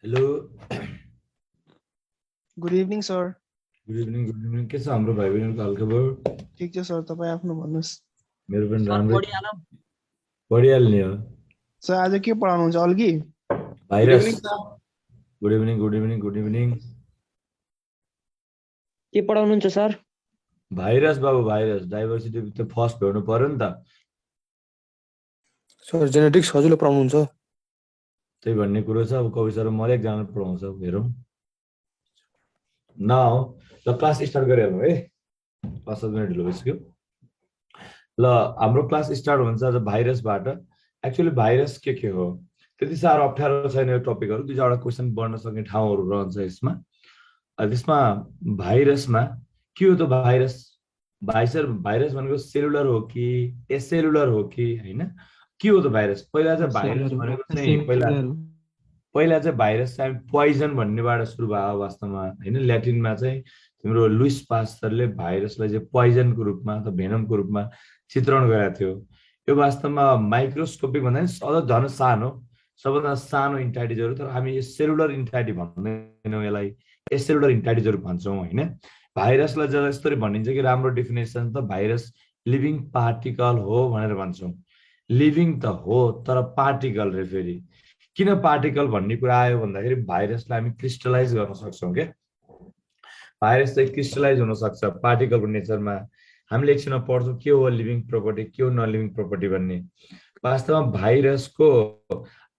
Hello good evening sir. Good evening के छ हाम्रो भाइ बहिनीको हालखबर? ठिक छ सर, तपाईँ आफ्नो भन्नुहोस्। मेरो पनि सर राम्रै पढिहालौँ। पढिहाल्ने हो। सर आज के पढाउनुहुन्छ अल्गी? Virus. Good evening good evening good evening. के पढाउनुहुन्छ सर? भाइरस बाबु भाइरस डाइभर्सिटी त फर्स्ट भ्याउनु पर्यो नि त। सर जेनेटिक्स हजुरले पढाउनुहुन्छ? त्यही भन्ने कुरो छ। अब कवि सर मलाई एकजना पढाउँछ, हेरौँ न हो। ल क्लास स्टार्ट गरिहालौँ है। 5-7 मिनट ढिलो भइसक्यो। ल हाम्रो क्लास स्टार्ट हुन्छ आज भाइरसबाट। एक्चुअली भाइरस के हो त्यति साह्रो अप्ठ्यारो छैन यो टपिकहरू। 2-4वटा क्वेसन बढ्न सक्ने ठाउँहरू रहन्छ यसमा। त्यसमा भाइरसमा के हो त भाइरस? भाइरस भनेको सेलुलर हो कि एसेलुलर हो कि होइन? के हो त भाइरस? पहिला चाहिँ भाइरस भनेको चाहिँ पहिला चाहिँ भाइरस चाहिँ पोइजन भन्नेबाट सुरु भयो वास्तवमा होइन। ल्याटिनमा चाहिँ तिम्रो लुइस पास्चरले भाइरसलाई चाहिँ पोइजनको रूपमा अथवा भेनमको रूपमा चित्रण गरेको थियो। यो वास्तवमा माइक्रोस्कोपिक भन्दा पनि अझ झन् सानो, सबभन्दा सानो इन्टाइटिजहरू। तर हामी यो सेलुलर इन्टाइटी भन्दैनौँ, यसलाई एसेलुलर इन्टाइटिजहरू भन्छौँ होइन। भाइरसलाई जब यस्तरी भनिन्छ कि राम्रो डेफिनेसन त भाइरस लिभिङ पार्टिकल हो भनेर भन्छौँ। लिभिङ त हो तर पार्टिकल रे। फेरि किन पार्टिकल भन्ने कुरा आयो भन्दाखेरि भाइरसलाई हामी क्रिस्टलाइज गर्न सक्छौँ क्या। भाइरस चाहिँ क्रिस्टलाइज हुन सक्छ पार्टिकलको नेचरमा। हामीले एकछिनमा पढ्छौँ के हो लिभिङ प्रोपर्टी, के हो नन लिभिङ प्रोपर्टी भन्ने। वास्तवमा भाइरसको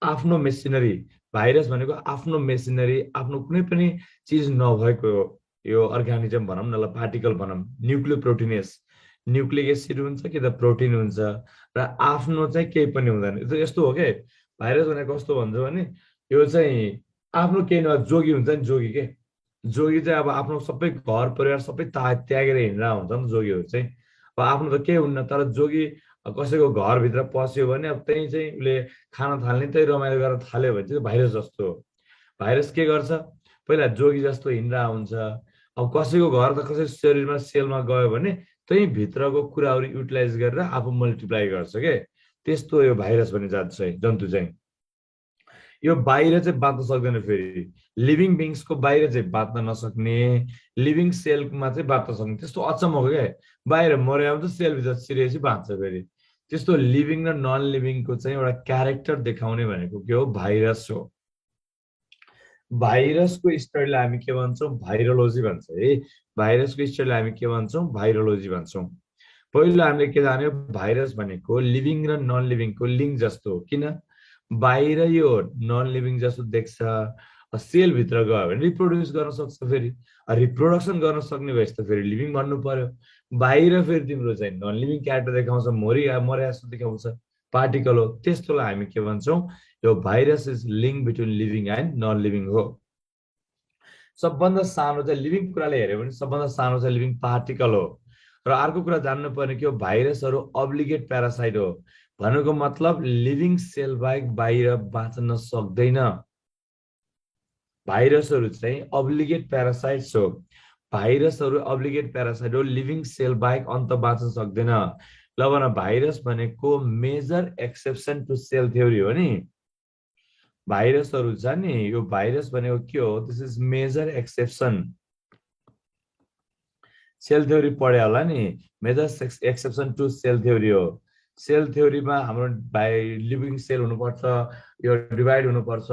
आफ्नो मेसिनरी, भाइरस भनेको आफ्नो मेसिनरी, आफ्नो कुनै पनि चिज नभएको यो अर्गानिजम भनौँ न, ल पार्टिकल भनौँ। न्युक्लियो प्रोटिनेस, न्युक्लिक एसिड हुन्छ कि त प्रोटिन हुन्छ र आफ्नो चाहिँ केही पनि हुँदैन। यस्तो हो क्या भाइरस भनेको। कस्तो भन्छ भने यो चाहिँ आफ्नो केही नभए जोगी हुन्छ नि, जोगी के। जोगी चाहिँ अब आफ्नो सबै घर परिवार सबै त्यागेर हिँडेर हुन्छ नि जोगीहरू चाहिँ। अब आफ्नो त केही हुन्न, तर जोगी कसैको घरभित्र पस्यो भने अब त्यही चाहिँ उसले खान थाल्ने, त्यही रमाइलो गरेर थाल्यो भने चाहिँ भाइरस जस्तो हो। भाइरस के गर्छ? पहिला जोगी जस्तो हिँडेर हुन्छ। अब कसैको घर त कसै शरीरमा सेलमा गयो भने त्यही भित्रको कुराहरू युटिलाइज गरेर आफू मल्टिप्लाई गर्छ के। त्यस्तो यो भाइरस भन्ने जात चाहिँ, जन्तु चाहिँ। यो बाहिर चाहिँ बाँच्न सक्दैन। फेरि लिभिङ बिङ्सको बाहिर चाहिँ बाँच्न नसक्ने, लिभिङ सेलमा चाहिँ बाँच्न सक्ने, त्यस्तो अचम्मको क्या। बाहिर मर्यो भने त सेलभित्र सिरियसली बाँच्छ। फेरि त्यस्तो लिभिङ र नन लिभिङको चाहिँ एउटा क्यारेक्टर देखाउने भनेको के हो? भाइरस हो। भाइरसको स्टडीलाई हामी के भन्छौँ? भाइरोलोजी भन्छ है। भाइरसको स्टडीलाई हामी के भन्छौँ? भाइरोलोजी भन्छौँ। पहिलो हामीले के जान्यो? भाइरस भनेको लिभिङ र नन लिभिङको लिङ्क जस्तो हो। किन? बाहिर यो नन लिभिङ जस्तो देख्छ, सेलभित्र गयो भने रिप्रोड्युस गर्न सक्छ। फेरि रिप्रोडक्सन गर्न सक्ने भएपछि त फेरि लिभिङ भन्नु पर्यो। बाहिर फेरि तिम्रो चाहिँ नन लिभिङ क्यारेक्टर देखाउँछ, मरे जस्तो देखाउँछ, पार्टिकल हो। त्यस्तोलाई हामी के भन्छौँ? यो virus is link between living and non living हो। सबभन्दा सानो चाहिँ लिभिङ कुराले हेऱ्यो भने सबभन्दा सानो चाहिँ लिभिङ पार्टिकल हो। र अर्को कुरा जान्नु पर्ने के हो? भाइरसहरू अब्लिगेट प्यारासाइट हो। भनेको मतलब लिभिङ सेल बाहेक बाहिर बाँच्न सक्दैन। भाइरसहरू चाहिँ अब्लिगेट प्यारासाइट्स हो। भाइरसहरू अब्लिगेट प्यारासाइट हो, लिभिङ सेल बाहेक अन्त बाँच्न सक्दैन। ल भन, भाइरस भनेको major exception to cell theory हो नि। भाइरसहरू छ नि, यो भाइरस भनेको के हो? This is major exception. Cell theory पढे होला नि, major exception to cell theory हो। सेल थ्योरीमा हाम्रो लिभिङ सेल हुनुपर्छ, यो डिभाइड हुनुपर्छ,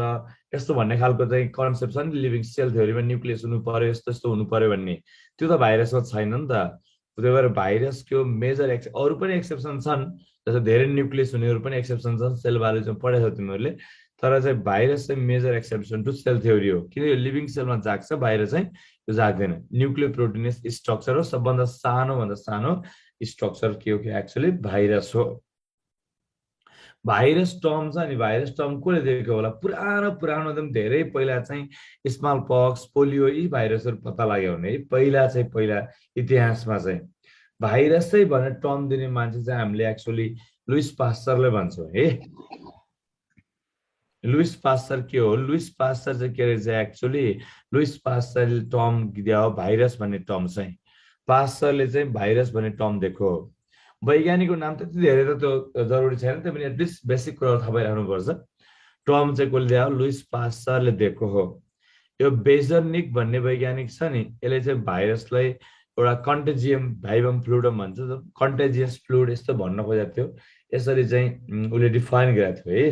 यस्तो भन्ने खालको चाहिँ कन्सेप्ट छ नि लिभिङ सेल थ्योरीमा। न्युक्लियस हुनु पर्यो, यस्तो यस्तो हुनु पर्यो भन्ने, त्यो त भाइरसमा छैन नि त। त्यही भएर भाइरसको मेजर अरू पनि एक्सेप्सन छन्, जस्तो धेरै न्युक्लियस हुनेहरू पनि एक्सेप्सन छन्, सेल बायोलोजीमा पढेको छ तिमीहरूले। तर चाहिँ भाइरस चाहिँ major exception to cell theory हो। किन? यो लिभिङ सेलमा जाग्छ, बाहिर चाहिँ त्यो जाग्दैन। न्युक्लियो प्रोटिनेस स्ट्रक्चर हो, सबभन्दा सानोभन्दा सानो स्ट्रक्चर के हो कि एक्चुअली भाइरस हो। भाइरस टर्म छ नि, भाइरस टर्म कसले दिएको होला? पुरानो पुरानो एकदम धेरै पहिला चाहिँ स्मल पक्स, पोलियो, यी भाइरसहरू पत्ता लाग्यो भने पहिला इतिहासमा चाहिँ भाइरस चाहिँ भनेर टर्म दिने मान्छे चाहिँ हामीले एक्चुअली लुइस पास्चरले भन्छौँ है। लुइस पास्चर के हो? लुइस पास्चर चाहिँ के रहेछ एक्चुअली? लुइस पास्चरले टर्म दियो भाइरस भन्ने टर्म चाहिँ। पास्चरले चाहिँ भाइरस भन्ने टर्म दिएको। वैज्ञानिकको नाम त्यति धेरै त त्यो जरुरी छैन, त्यो पनि एटलिस्ट बेसिक कुराहरू थाहा भइराख्नुपर्छ। टर्म चाहिँ कसले दिएको? लुइस पास्चरले दिएको हो। यो बेजर्निक भन्ने वैज्ञानिक छ नि, यसले चाहिँ भाइरसलाई एउटा कन्टेजियम भाइबम फ्लुइडम भन्छ, कन्टेजियस फ्लुइड यस्तो भन्न खोजेको थियो। यसरी चाहिँ उसले डिफाइन गरेको थियो है।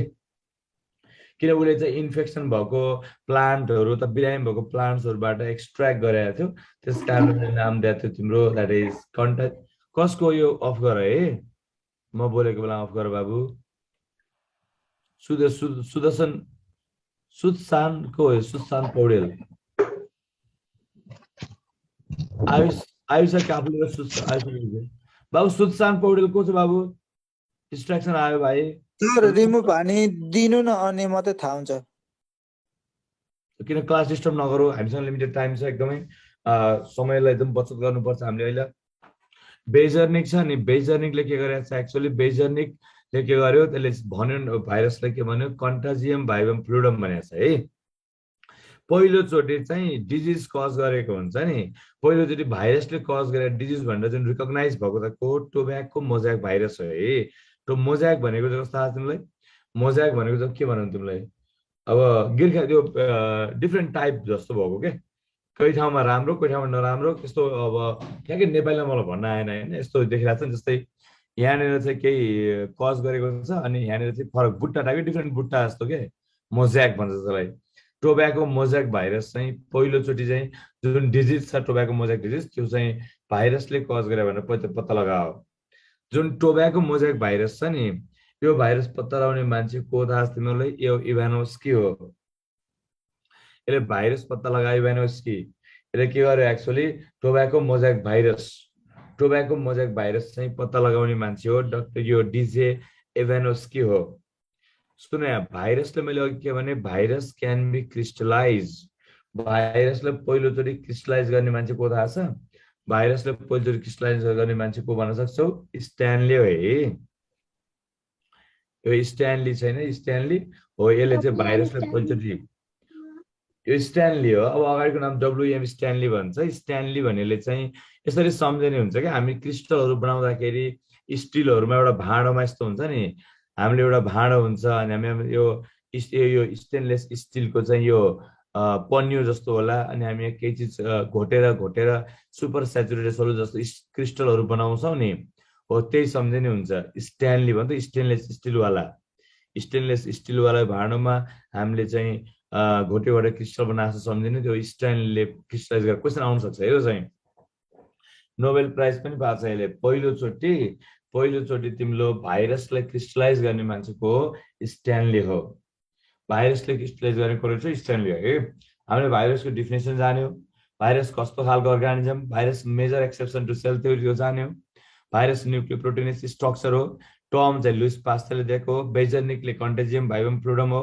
किन उसले चाहिँ इन्फेक्सन भएको प्लान्टहरू त बिरामी भएको प्लान्ट्सहरूबाट एक्सट्र्याक्ट गरेको थियो, त्यस कारण नाम दिएको थियो तिम्रो द्याट इज कन्टेज। कसको यो अफ गर है, म बोलेको बेला अफ गर बाबु। सुदर्शन सुदसान को हो? सुदसान पौडेल आयुष आफूले बाबु। सुदसान पौडेल को छ बाबु? डिस्ट्र्याक्सन आयो भाइ। सर रिमुभ हानि दिनु न, अनि मात्रै थाहा हुन्छ। किन क्लास डिस्टर्ब नगरौँ, हामीसँग लिमिटेड टाइम छ एकदमै, समयलाई एकदम बचत गर्नुपर्छ हामीले। अहिले बेजर्निक छ नि, बेजर्निकले के गरेको छ एक्चुअली? बेजर्निकले के गर्यो, त्यसले भन्यो भाइरसलाई के भन्यो? कन्टाजियम भाइबम फ्लुइडम भनेको छ है। पहिलोचोटि चाहिँ डिजिज कज गरेको हुन्छ नि, पहिलोचोटि भाइरसले कज गरेको डिजिज भनेर जुन रिकगनाइज भएको त को टोब्याको मोजाइक भाइरस हो है। त्यो मोजाइक भनेको चाहिँ कस्तो थाहा छ तिमीलाई? मोजाइक भनेको चाहिँ के भनौँ तिमीलाई? अब गिर्खा त्यो डिफ्रेन्ट टाइप जस्तो भएको के, कोही ठाउँमा राम्रो कोही ठाउँमा नराम्रो त्यस्तो। अब ठ्याक्कै नेपालीमा मलाई भन्न आएन होइन, यस्तो देखिरहेको छ। जस्तै यहाँनिर चाहिँ केही कज गरेको छ, अनि यहाँनिर चाहिँ फरक बुट्टा टाइपकै डिफ्रेन्ट बुट्टा जस्तो के, मोजाइक भन्छ त्यसलाई। टोब्याको मोजाइक भाइरस चाहिँ पहिलोचोटि चाहिँ जुन डिजिज छ टोब्याको मोजाइक डिजिज, त्यो चाहिँ भाइरसले कज गरे भनेर पहिलो पत्ता लगायो। जुन टोब्याको मोजाइक भाइरस छ नि, यो भाइरस पत्ता लगाउने मान्छे को थाहा छ तिमीलाई? यो इभानोस्की हो। यसले भाइरस पत्ता लगायो, इभानोस्की। यसले के गर्यो एक्चुअली? टोब्याको मोजाइक भाइरस चाहिँ पत्ता लगाउने मान्छे हो डाक्टर यो डिजे इभानोस्की हो। सुन यहाँ, भाइरसले मैले अघि के भने, भाइरस क्यान बी क्रिस्टलाइज। भाइरसले पहिलोचोटि क्रिस्टलाइज गर्ने मान्छे को थाहा छ? भाइरसले पहिलोचोटि क्रिस्टलाइज गर्ने मान्छे को भन्न सक्छौ? स्ट्यानली हो है। यो स्ट्यानली छैन, स्ट्यानली हो। यसले चाहिँ भाइरसले पहिलोचोटि, यो स्ट्यानली हो। अब अगाडिको नाम डब्लुएम स्ट्यानली भन्छ। स्ट्यानली भन्नेले चाहिँ यसरी सम्झने हुन्छ कि हामी क्रिस्टलहरू बनाउँदाखेरि स्टिलहरूमा एउटा भाँडोमा यस्तो हुन्छ नि, हामीले एउटा भाँडो हुन्छ अनि हामी यो स्टेनलेस स्टिलको चाहिँ यो पन्यु जस्तो होला, अनि हामी केही चिज घोटेर सुपर सेचुरेटेड सोलु जस्तो क्रिस्टलहरू बनाउँछौँ नि, हो त्यही सम्झने हुन्छ। स्ट्यानली भन्छ, स्टेनलेस स्टिलवाला भाँडोमा हामीले चाहिँ घोटेबाट क्रिस्टल बनाएको सम्झिने, त्यो स्ट्यानलीले क्रिस्टलाइज गरेर क्वेसन आउन सक्छ। यो चाहिँ नोबेल प्राइज पनि पाएको छ यसले। पहिलोचोटि तिम्रो भाइरसलाई क्रिस्टलाइज गर्ने मान्छेको स्ट्यानली हो। भाइरसले क्रिस्टलाइज गर्ने को रहेछ? स्ट्यानली हो है। हामीले भाइरसको डिफिनेसन जान्यो, भाइरस कस्तो खालको organism, virus major exception to cell theory जान्यो, भाइरस न्युक्लियर प्रोटिन स्ट्रक्चर हो। टर्म चाहिँ लुइस पास्चरले दिएको हो। बेजर्निकले कन्टेजियम भाइबम फ्लुइडम हो।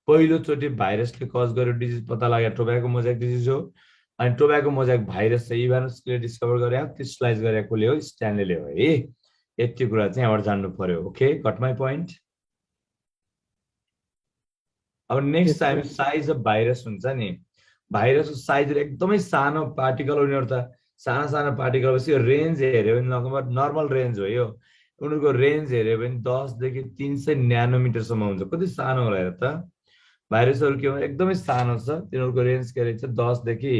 पहिलोचोटि भाइरसले कज गरेको डिजिज पत्ता लाग्यो टोब्याको मोजाइक डिजिज हो। अनि टोब्याको मोजाइक भाइरस चाहिँ इभानोस्कीले डिस्कभर गरे, क्रिस्टलाइज गरेकोले हो, स्ट्यानलीले हो है। यति कुरा चाहिँ यहाँबाट जान्नु पर्यो। Okay, got my point. अब next time size of virus हुन्छ नि, भाइरसको साइजहरू एकदमै सानो पार्टिकल, उनीहरू त साना पार्टिकल पछि रेन्ज हेऱ्यो भने लगभग नर्मल रेन्ज हो यो। उनीहरूको रेन्ज हेऱ्यो भने 10 देखि 300 न्यानोमिटरसम्म हुन्छ। कति सानो होला हेर त। भाइरसहरू के भन्छ एकदमै सानो छ, तिनीहरूको रेन्ज के रहेछ? 10 देखि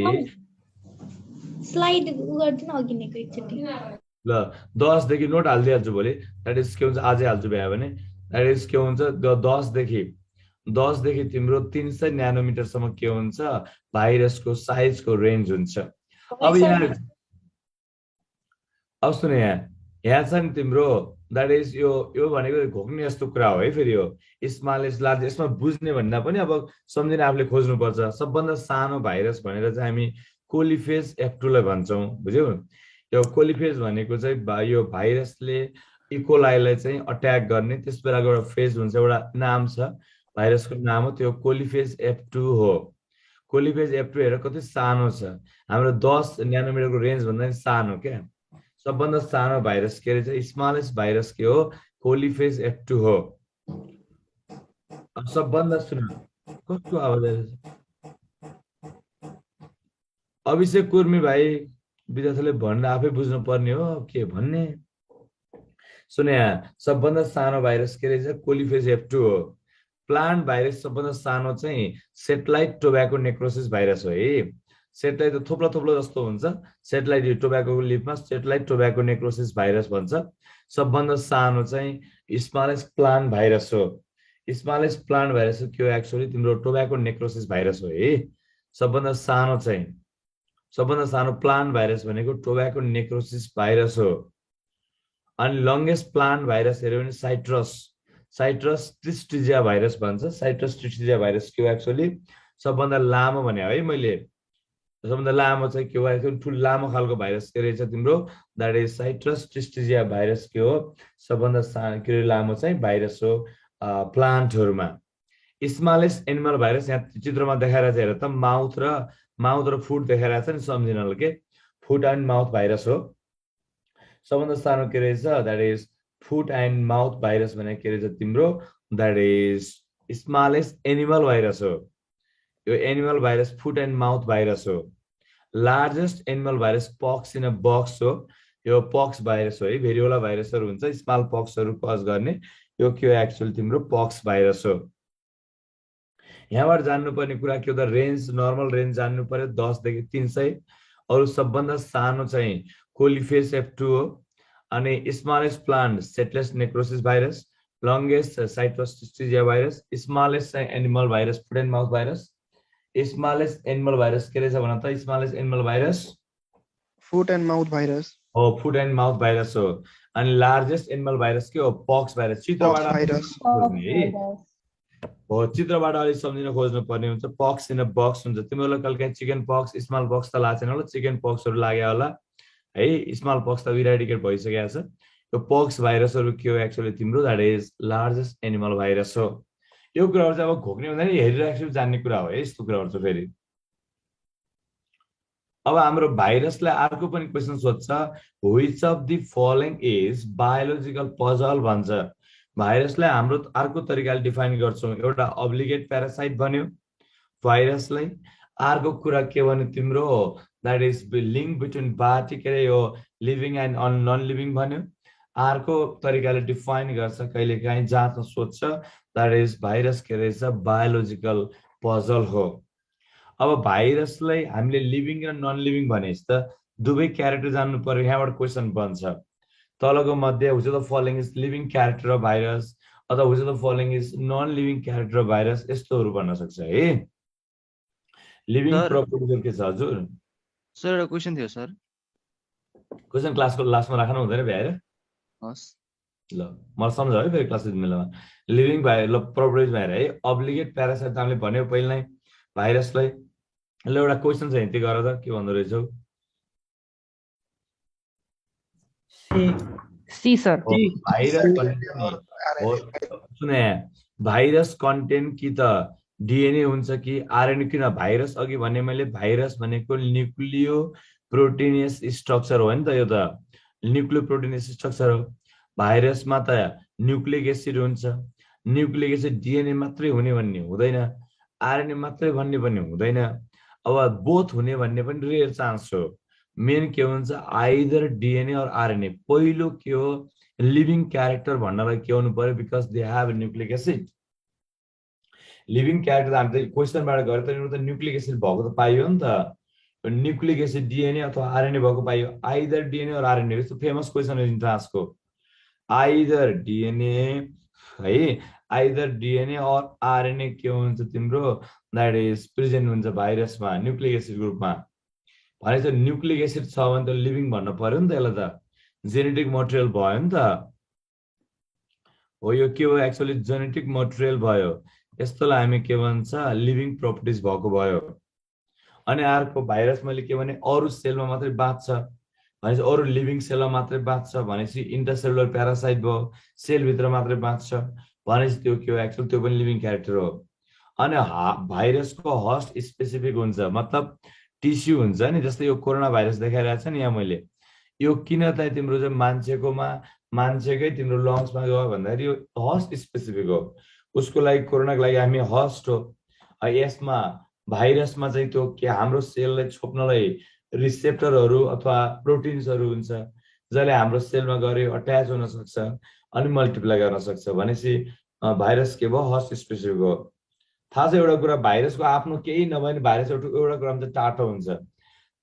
स्लाइड गर्दिन अघि नै एकचोटि ल 10 देखि नोट हाल्दिहाल्छु भोलि। द्याट इज के हुन्छ, आजै हाल्छु भ्यायो भने। द्याट इज के हुन्छ 10 देखि तिम्रो 300 न्यानोमिटरसम्म के हुन्छ? भाइरसको साइजको रेन्ज हुन्छ। अब यहाँ अब सुन, यहाँ छ नि तिम्रो द्याट इज यो भनेको घोक्ने जस्तो कुरा हो है। फेरि यो स्मलेस्ट लार्ज, यसमा बुझ्ने भन्दा पनि अब सम्झिने आफूले खोज्नुपर्छ। सबभन्दा सानो भाइरस भनेर चाहिँ हामी कोलिफेज F2 लाई भन्छौँ, बुझ्यौ? यो कोलिफेज भनेको चाहिँ यो भाइरसले इकोलाईलाई चाहिँ अट्याक गर्ने त्यस बेलाको एउटा फेज हुन्छ, एउटा नाम छ, भाइरसको नाम हो, त्यो कोलिफेज F2 हो। कोलिफेज F2 हेर कति सानो छ, हाम्रो 10 न्यानोमिटरको रेन्ज भन्दा नि सानो क्या। सबभन्दा सानो भाइरस के रहेछ? स्मलेस्ट भाइरस के हो? कोलिफेज F2 हो। अब सबभन्दा सुन, कस्तो आवाज आइरहेछ? अभिषेक कुर्मी भाइ, विद्यार्थीले भनेर आफै बुझ्नु पर्ने हो के भन्ने। सुन यहाँ, सबभन्दा सानो भाइरस के रहेछ? कोलिफेज F2 हो। प्लान्ट भाइरस सबभन्दा सानो चाहिँ सेटेलाइट टोब्याको नेक्रोसिस भाइरस हो है। सेटेलाइट त थोप्लो थोप्लो जस्तो हुन्छ, सेटेलाइट टोब्याको लिफमा सेटेलाइट टोब्याको नेक्रोसिस भाइरस भन्छ। सबभन्दा सानो चाहिँ स्मलेस्ट प्लान्ट भाइरस हो। स्मलेस्ट प्लान्ट भाइरस हो के हो एक्चुअली तिम्रो टोब्याको नेक्रोसिस भाइरस हो है। सबभन्दा सानो प्लान्ट भाइरस भनेको टोब्याको नेक्रोसिस भाइरस हो। अनि लङ्गेस्ट प्लान्ट भाइरस हेऱ्यो भने साइट्रस ट्रिस्टिजिया भाइरस भन्छ। साइट्रस ट्रिस्टिजिया भाइरस के हो एक्चुअली सबभन्दा लामो भने है मैले, सबभन्दा लामो चाहिँ के हो एक्चुअली ठुलो लामो खालको भाइरस के रहेछ तिम्रो, that is citrus tristeza virus के हो सबभन्दा सानो के लामो चाहिँ भाइरस हो प्लान्टहरुमा। स्मलेस्ट एनिमल भाइरस यहाँ चित्रमा देखाइरहेछ हेर त, माउथ र फुट देखाइरहेछ नि सम्झिनलाई के, फुट एन्ड माउथ भाइरस हो। सबभन्दा सानो के रहेछ that is foot and mouth virus भने के रहेछ तिम्रो, that is smallest animal virus हो। यो animal virus foot and mouth virus हो। Largest animal virus pox in a box हो। यो पक्स भाइरस हो है, भेरियोला भाइरसहरु हुन्छ स्मल पक्सहरु कज गर्ने, यो के हो एक्चुअली तिम्रो पक्स भाइरस हो। यहाँबाट जान्नुपर्ने कुरा के हो त, रेन्ज नर्मल रेन्ज जान्नु पर्यो 10 देखि 300। अरु सबभन्दा सानो चाहिँ कोलिफेस F2 हो। अनि smallest plant satellite necrosis virus, longest citrus tristeza virus, smallest animal virus foot and mouth virus. Smallest animal virus के रहेछ भन त, smallest animal virus foot and mouth virus हो, फुट एन्ड माउथ भाइरस हो। अनि largest animal virus के हो, पक्स virus. चित्रबाट अलिक सम्झिन खोज्नु पर्ने हुन्छ। पक्स इन अ बक्स हुन्छ। तिमीहरूलाई कहिले चिकन पक्स स्मल पक्स त लाग्छ होला, चिकन पक्सहरु लाग्यो होला है, स्मल पक्स त इराडिकेट भइसकेको छ। यो पक्स भाइरसहरु के हो एक्चुअली तिम्रो, that is largest animal virus हो। यो कुराहरु चाहिँ अब घोक्ने हुँदैन, हेरिराख्छु जान्ने कुरा हो है यस्तो कुराहरु चाहिँ। फेरि अब हाम्रो भाइरसलाई अर्को पनि क्वेशन सोध्छ, which of the following is biological puzzle भन्छ। भाइरसलाई हाम्रो अर्को तरिकाले डिफाइन गर्छौं। एउटा अब्लिगेट प्यारासाइट भन्यो भाइरसलाई। अर्को कुरा के भन्यो तिम्रो, द्याट इज लिंक बिट्विन बाटी के यो लिभिङ एन्ड नन लिभिङ भन्यो। अर्को तरिकाले डिफाइन गर्छ कहिलेकाहीँ जाँच सोध्छ, द्याट इज भाइरस के रहेछ बायोलोजिकल पजल हो। अब भाइरसलाई हामीले लिभिङ र नन लिभिङ भनेपछि त दुवै क्यारेक्टर जान्नु पर्यो। यहाँबाट क्वेशन बन्छ तलको मध्ये which of the following is living character of virus अथवा which of the following is non living character of virus, यस्तोहरु भन्न सक्छ है। लिभिङ प्रोपर्टिजहरु के छ हजुर? सर एउटा क्वेशन थियो सर। क्वेशन क्लासको लास्टमा राख्नु हुँदैन भ्याएर? हस् ल मलाई सम्झाउ है फेरि क्लास मिलामा। लिभिङ ल प्रोपर्टिज भएर है, अब्लिगेट प्यारासाइट हामीले भन्यो पहिला नै भाइरसलाई। ल एउटा क्वेशन छ यति गर त, के भन्दो रहेछौ? C sir. भाइरस कन्टेन्ट कि त डीएनए हुन्छ कि आरएनए? किन भाइरस अघि भने मैले, भाइरस भनेको न्यूक्लियो प्रोटिनियस स्ट्रक्चर हो नि त, यो त न्यूक्लियो प्रोटिनियस स्ट्रक्चर हो। भाइरसमा त न्यूक्लिक एसिड हुन्छ। न्यूक्लिक एसिड डीएनए मात्रै हुने भन्ने हुँदैन, आरएनए मात्रै भन्ने पनि हुँदैन। अब बोथ हुने भन्ने पनि रेयर चान्स हो। मेन के हुन्छ, आइदर डीएनए और आरएनए। पहिलो के हो, लिभिङ क्यारेक्टर भन्नलाई के हुनु पर्यो, because they have nucleic acid. Living character हामीले क्वेशनबाट गरे त न्यूक्लिक एसिड भएको त पाइयो नि त। न्यूक्लिक एसिड डीएनए अथवा आरएनए भएको पाइयो, आइदर डीएनए और आरएनए। यस्तो फेमस क्वेशन हो इन्ट्रान्सको, आइदर डीएनए है, आइदर डीएनए और आरएनए के हुन्छ तिम्रो, द्याट इज प्रेजेन्ट हुन्छ भाइरसमा न्यूक्लिक एसिड ग्रुपमा। भनेपछि न्यूक्लिक एसिड छ भने त लिभिङ भन्न पर्यो नि त, यसलाई त जेनेटिक मटेरियल भयो नि त हो। यो के हो एक्चुअली जेनेटिक मटेरियल भयो, यस्तोलाई हामी के भन्छ लिभिङ प्रोपर्टिज भएको भयो। अनि अर्को भाइरस मैले के भने अरु सेलमा मात्रै बाँच्छ भनेपछि, अरु लिभिङ सेलमा मात्रै बाँच्छ भनेपछि इन्टरसेलुलर प्यारासाइट भयो, सेल भित्र मात्रै बाँच्छ भनेपछि त्यो के हो एक्चुअली त्यो पनि लिभिङ क्यारेक्टर हो। अनि भाइरसको होस्ट स्पेसिफिक हुन्छ, मतलब टिस्यु हुन्छ नि, जस्तै यो कोरोना भाइरस देखाइरहेछ नि यहाँ मैले, यो किन त तिम्रो चाहिँ मान्छेकै तिम्रो लङ्समा गयो भन्दाखेरि यो होस्ट स्पेसिफिक हो। उसको लागि कोरोनाको लागि हामी होस्ट हो। यसमा भाइरसमा चाहिँ त्यो के हाम्रो सेललाई छोप्नलाई रिसेप्टरहरू अथवा प्रोटिन्सहरू हुन्छ, जसले हाम्रो सेलमा गएर अट्याच हुन सक्छ अनि मल्टिप्लाई गर्न सक्छ। भनेपछि भाइरस के भयो हस्ट स्पेसिफिक हो। थाहा छ एउटा कुरा, भाइरसको आफ्नो केही नभए नि भाइरस एउटा कुरामा चाहिँ टाटो हुन्छ।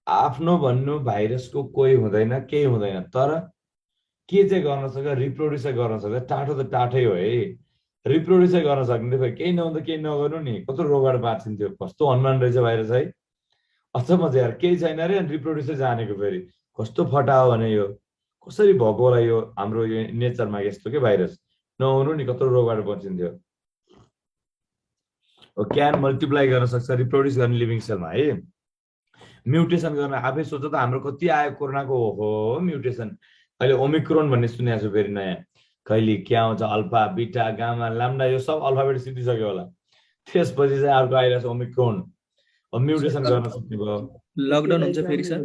आफ्नो भन्नु भाइरसको कोही हुँदैन, केही हुँदैन, तर के चाहिँ गर्न सक्छ, रिप्रोड्युस चाहिँ गर्न सक्छ। टाटो त टाटै हो है, रिप्रोड्युस चाहिँ गर्न सक्ने थियो। केही नहुँदा केही नगर्नु नि, कत्रो रोगबाट बाँचिन्थ्यो। कस्तो हनुमान रहेछ भाइरस है, अचम्म चाहिँ यार। केही छैन अरे रिप्रोड्युस चाहिँ जानेको, फेरि कस्तो फटा हो भने यो कसरी भएको होला यो हाम्रो यो नेचरमा यस्तो के भाइरस नहुनु नि, कत्रो रोगबाट बचिन्थ्यो। क्यान मल्टिप्लाई गर्न सक्छ, रिप्रोड्युस गर्ने लिभिङ सेलमा है। म्युटेसन गर्न आफै सोच त हाम्रो कति आयो कोरोनाको हो म्युटेसन। अहिले ओमिक्रोन भन्ने सुनेको छु फेरि नयाँ, कहिले के आउँछ, अल्फा बिटा गामा ल्याम्डा, यो सब अल्फाबेट सिद्धिसक्यो होला। त्यसपछि चाहिँ अर्को आइरहेको छ ओमिक्रोन। म्युटेसन गर्न सक्ने भयो। लकडाउन हुन्छ फेरि सर?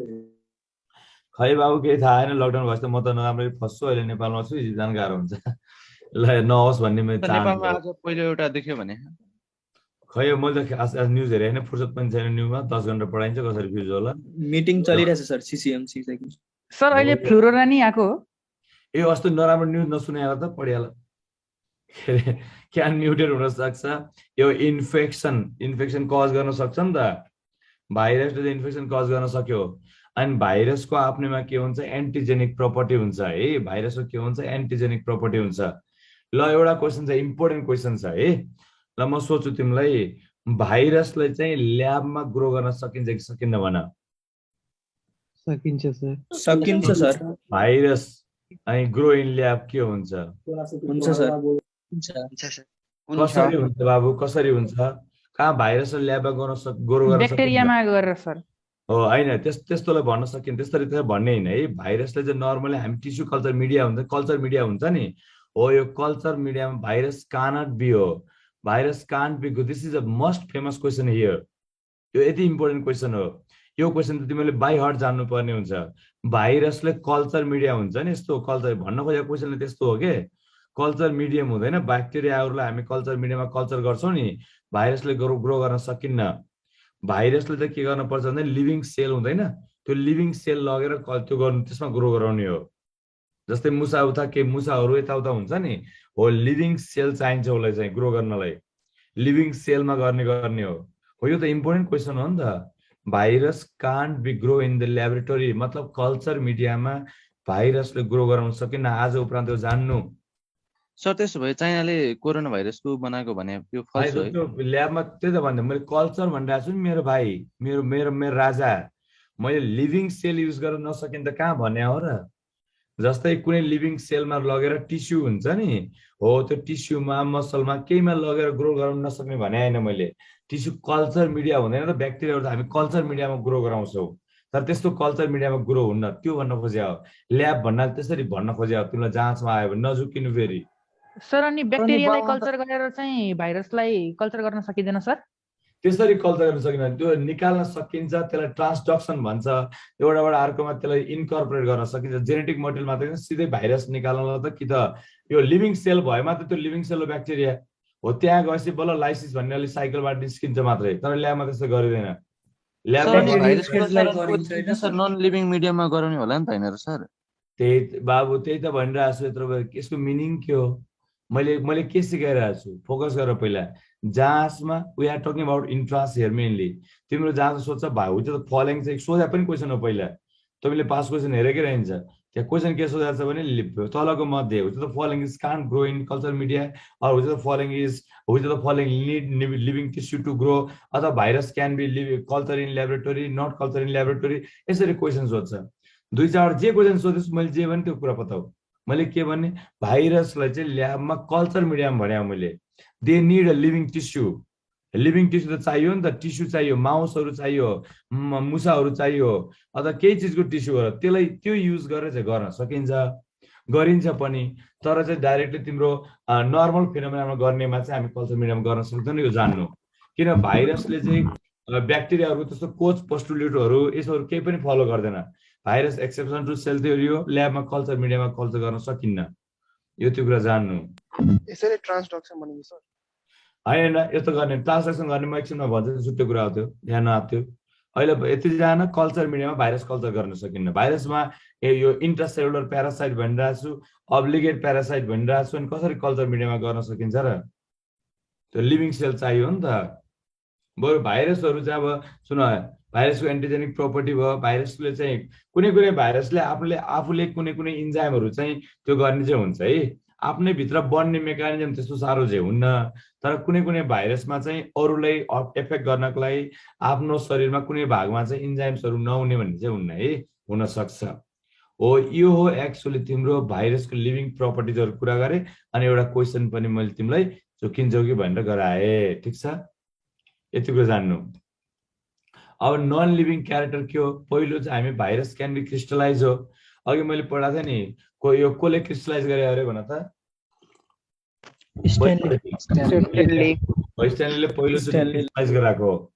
खै बाबु केही थाहा छैन, लकडाउन भएपछि त म त नराम्ररी फस्छु। अहिले नेपालमा छु, जान गाह्रो हुन्छ। ल नहोस् भन्ने मैले नेपालमा चाहन्छु। आज पहिलो एउटा देख्यो भने खै मैले त आज न्युज हेरेँ होइन, फुर्सद पनि छैन न्युजमा। 10 घन्टा पढाइन्छ, कसरी फ्युज होला। मिटिङ चलिरहेछ सर सिसिएमसी चाहिँ। सर अहिले फ्लुरोरानी आएको हो? ए अस्ति नराम्रो न्युज नसुनाएर त पढिहाल। क्यान म्युटेट हुन सक्छ, यो इन्फेक्सन कज गर्न सक्छ नि त। भाइरसले त इन्फेक्सन कज गर्न सक्यो। अनि भाइरसको आफ्नैमा के हुन्छ, एन्टिजेनिक प्रपर्टी हुन्छ है। भाइरसको के हुन्छ, एन्टिजेनिक प्रपर्टी हुन्छ। ल एउटा क्वेसन छ, इम्पोर्टेन्ट क्वेसन छ है। ल म सोच्छु तिमीलाई, भाइरसलाई चाहिँ ल्याबमा ग्रो गर्न सकिन्छ कि सकिन्न भन। सकिन्छ सर। सकिन्छ सर। भाइरस अनि ग्रो इन ल्याब के हुन्छ? हुन्छ सर। कसरी हुन्छ बाबु, कसरी हुन्छ? कहाँ भाइरस ल्याबमा ग्रो गर्न ब्याक्टेरियामा गरेर सर हो होइन, त्यस्तोलाई भन्न सकिन्छ। त्यसरी त भन्ने होइन है। भाइरसले चाहिँ नर्मली हामी टिस्यु कल्चर मिडिया हुन्छ नि, हो यो कल्चर मिडियामा भाइरस कानट बी हो। Virus can't be. This is a most famous question here. यो यति इम्पोर्टेन्ट क्वेसन हो। यो क्वेसन त तिमीले बाई हार्ट जान्नुपर्ने हुन्छ। भाइरसले कल्चर मिडिया हुन्छ नि, यस्तो कल्चर भन्न खोजेको क्वेसनले त्यस्तो हो के। कल्चर मिडियम हुँदैन, ब्याक्टेरियाहरूलाई हामी कल्चर मिडियममा कल्चर गर्छौँ नि, भाइरसले ग्रो गर्न सकिन्न। भाइरसले त के गर्नुपर्छ भने लिभिङ सेल हुँदैन, त्यो लिभिङ सेल लगेर त्यो गर्नु, त्यसमा ग्रो गराउने हो। जस्तै मुसाहरू यताउता हुन्छ नि, हो लिभिङ सेल चाहिन्छ उसलाई चाहिँ ग्रो गर्नलाई, लिभिङ सेलमा गर्ने हो। यो त इम्पोर्टेन्ट क्वेसन हो नि त। Virus can't be grow in the laboratory, मतलब कल्चर मिडियामा भाइरसले ग्रो गराउन सकिन्न। आज उपरान्त यो जान्नु। सर त्यसो भए चाइनाले कोरोना भाइरसको बनाएको भने यो फल्स हो है? त्यो ल्याबमा त्यही त भन्दा मैले कल्चर भनिरहेको छु नि मेरो भाइ, मेरो राजा। मैले लिभिङ सेल युज गर्न नसकिन त कहाँ भन्ने हो र। जस्तै कुनै लिभिङ सेलमा लगेर टिस्यु हुन्छ नि, हो त्यो टिस्युमा मसलमा केहीमा लगेर ग्रो गराउन नसक्ने भने होइन मैले। टिस्यु कल्चर मिडिया हुँदैन त, ब्याक्टेरियाहरू त हामी कल्चर मिडियामा ग्रो गराउँछौँ, तर त्यस्तो कल्चर मिडियामा ग्रो हुन्न, त्यो भन्न खोज्या हो। ल्याब भन्नाले त्यसरी भन्न खोज्या हो। तिमीलाई जाँचमा आयो भने नझुकिनु फेरि। सर अनि ब्याक्टेरियालाई कल्चर गरेर चाहिँ भाइरसलाई कल्चर गर्न सकिँदैन सर? त्यसरी कल्चर गर्न सकिँदैन, त्यो निकाल्न सकिन्छ। त्यसलाई ट्रान्सडक्सन भन्छ। एउटाबाट अर्कोमा त्यसलाई इन्कर्पोरेट गर्न सकिन्छ। जेनेटिक मटेरियल मात्रै सिधै भाइरस निकाल्नलाई त कि त यो लिभिङ सेल भयो मात्र, त्यो लिभिङ सेल हो ब्याक्टेरिया हो। त्यहाँ गएपछि बल्ल लाइसिस भन्ने अलिक साइकलबाट निस्किन्छ मात्रै, तर ल्याबमा त्यस्तो गरिँदैन। नन लिभिङ मिडियममा गराउने होला नि त हैन र सर? त्यही बाबु, त्यही त भनिरहेको छु। यत्रो यसको मिनिङ के हो? मैले के सिकाइरहेको छु, फोकस गरेर। पहिला जाँचमा we are talking about entrance here mainly. तिम्रो जाँच सोध्छ भाउ त्यो त फलोइङ चाहिँ सोधा पनि क्वेसन हो। पहिला तपाईँले पास क्वेसन हेरेकै रहन्छ, त्यहाँ क्वेसन के सोधेको छ भने तलको मध्ये which the following is can't grow in culture media, or which the following need living tissue to grow, अथवा virus can be culture in laboratory, not culture in laboratory, यसरी क्वेसन सोध्छ। 2-4 जे क्वेसन सोधेछु मैले, जे भने त्यो कुरा बताऊ। मैले के भन्ने, भाइरसलाई चाहिँ ल्याबमा कल्चर मिडियामा भने मैले। They need a living tissue. Living tissue त चाहियो नि त, टिस्यु चाहियो, माउसहरू चाहियो, मुसाहरू चाहियो, अथवा केही चिजको टिस्यु हो। त्यसलाई त्यो युज गरेर चाहिँ गर्न सकिन्छ, गरिन्छ पनि। तर चाहिँ डाइरेक्टली तिम्रो नर्मल फिनोमेनामा गर्नेमा चाहिँ हामी कल्चर मिडियामा गर्न सक्दैनौँ। यो जान्नु, किन भाइरसले चाहिँ ब्याक्टेरियाहरू त्यस्तो कोच पोस्टुलेटहरू यसोहरू केही पनि फलो गर्दैन। Virus exception to cell theory हो, ल्याबमा कल्चर मिडियामा कल्चर गर्न सकिन्न। यो त्यो कुरा जान्नु। यसैले ट्रान्सडक्सन भनिन्छ सर। होइन यस्तो गर्ने, ट्रान्सडक्सन गर्ने म एकछिनमा भन्छु, छुट्टै कुरा हो त्यो, ध्यान नआएको थियो। अहिले यतिजना कल्चर मिडियामा भाइरस कल्चर गर्न सकिन्न। भाइरसमा यो इन्ट्रासेलुलर प्यारासाइट भनिरहेको छु, अब्लिगेट प्यारासाइट भनिरहेको छु, अनि कसरी कल्चर मिडियामा गर्न सकिन्छ र? त्यो लिभिङ सेल चाहियो नि त। बरु भाइरसहरू चाहिँ अब सुन, भाइरसको एन्टिजेनिक प्रपर्टी भयो, भाइरसले चाहिँ कुनै कुनै भाइरसले आफूले कुनै इन्जाइमहरू चाहिँ त्यो गर्ने चाहिँ हुन्छ है, आफ्नै भित्र बन्ने मेकानिजम त्यस्तो साह्रो चाहिँ हुन्न। तर कुनै भाइरसमा चाहिँ अरूलाई एफेक्ट गर्नको लागि आफ्नो शरीरमा कुनै भागमा चाहिँ इन्जाइम्सहरू नहुने भन्ने चाहिँ हुन्न है, हुन सक्छ। हो यो हो एक्चुअली तिम्रो भाइरसको लिभिङ प्रपर्टिजहरू कुरा गरे, अनि एउटा क्वेसन पनि मैले तिमीलाई झुकिन्छौ कि भनेर गराएँ। ठिक छ, यति कुरा जान्नु। अब नन लिभिङ क्यारेक्टर के हो? पहिलो चाहिँ हामी भाइरस क्यान बी क्रिस्टलाइज हो। अघि मैले पढाएको थिएँ नि, यो कसले क्रिस्टलाइज गरे अरे भन त? स्ट्यानलीले पहिलो क्रिस्टलाइज गराएको हो।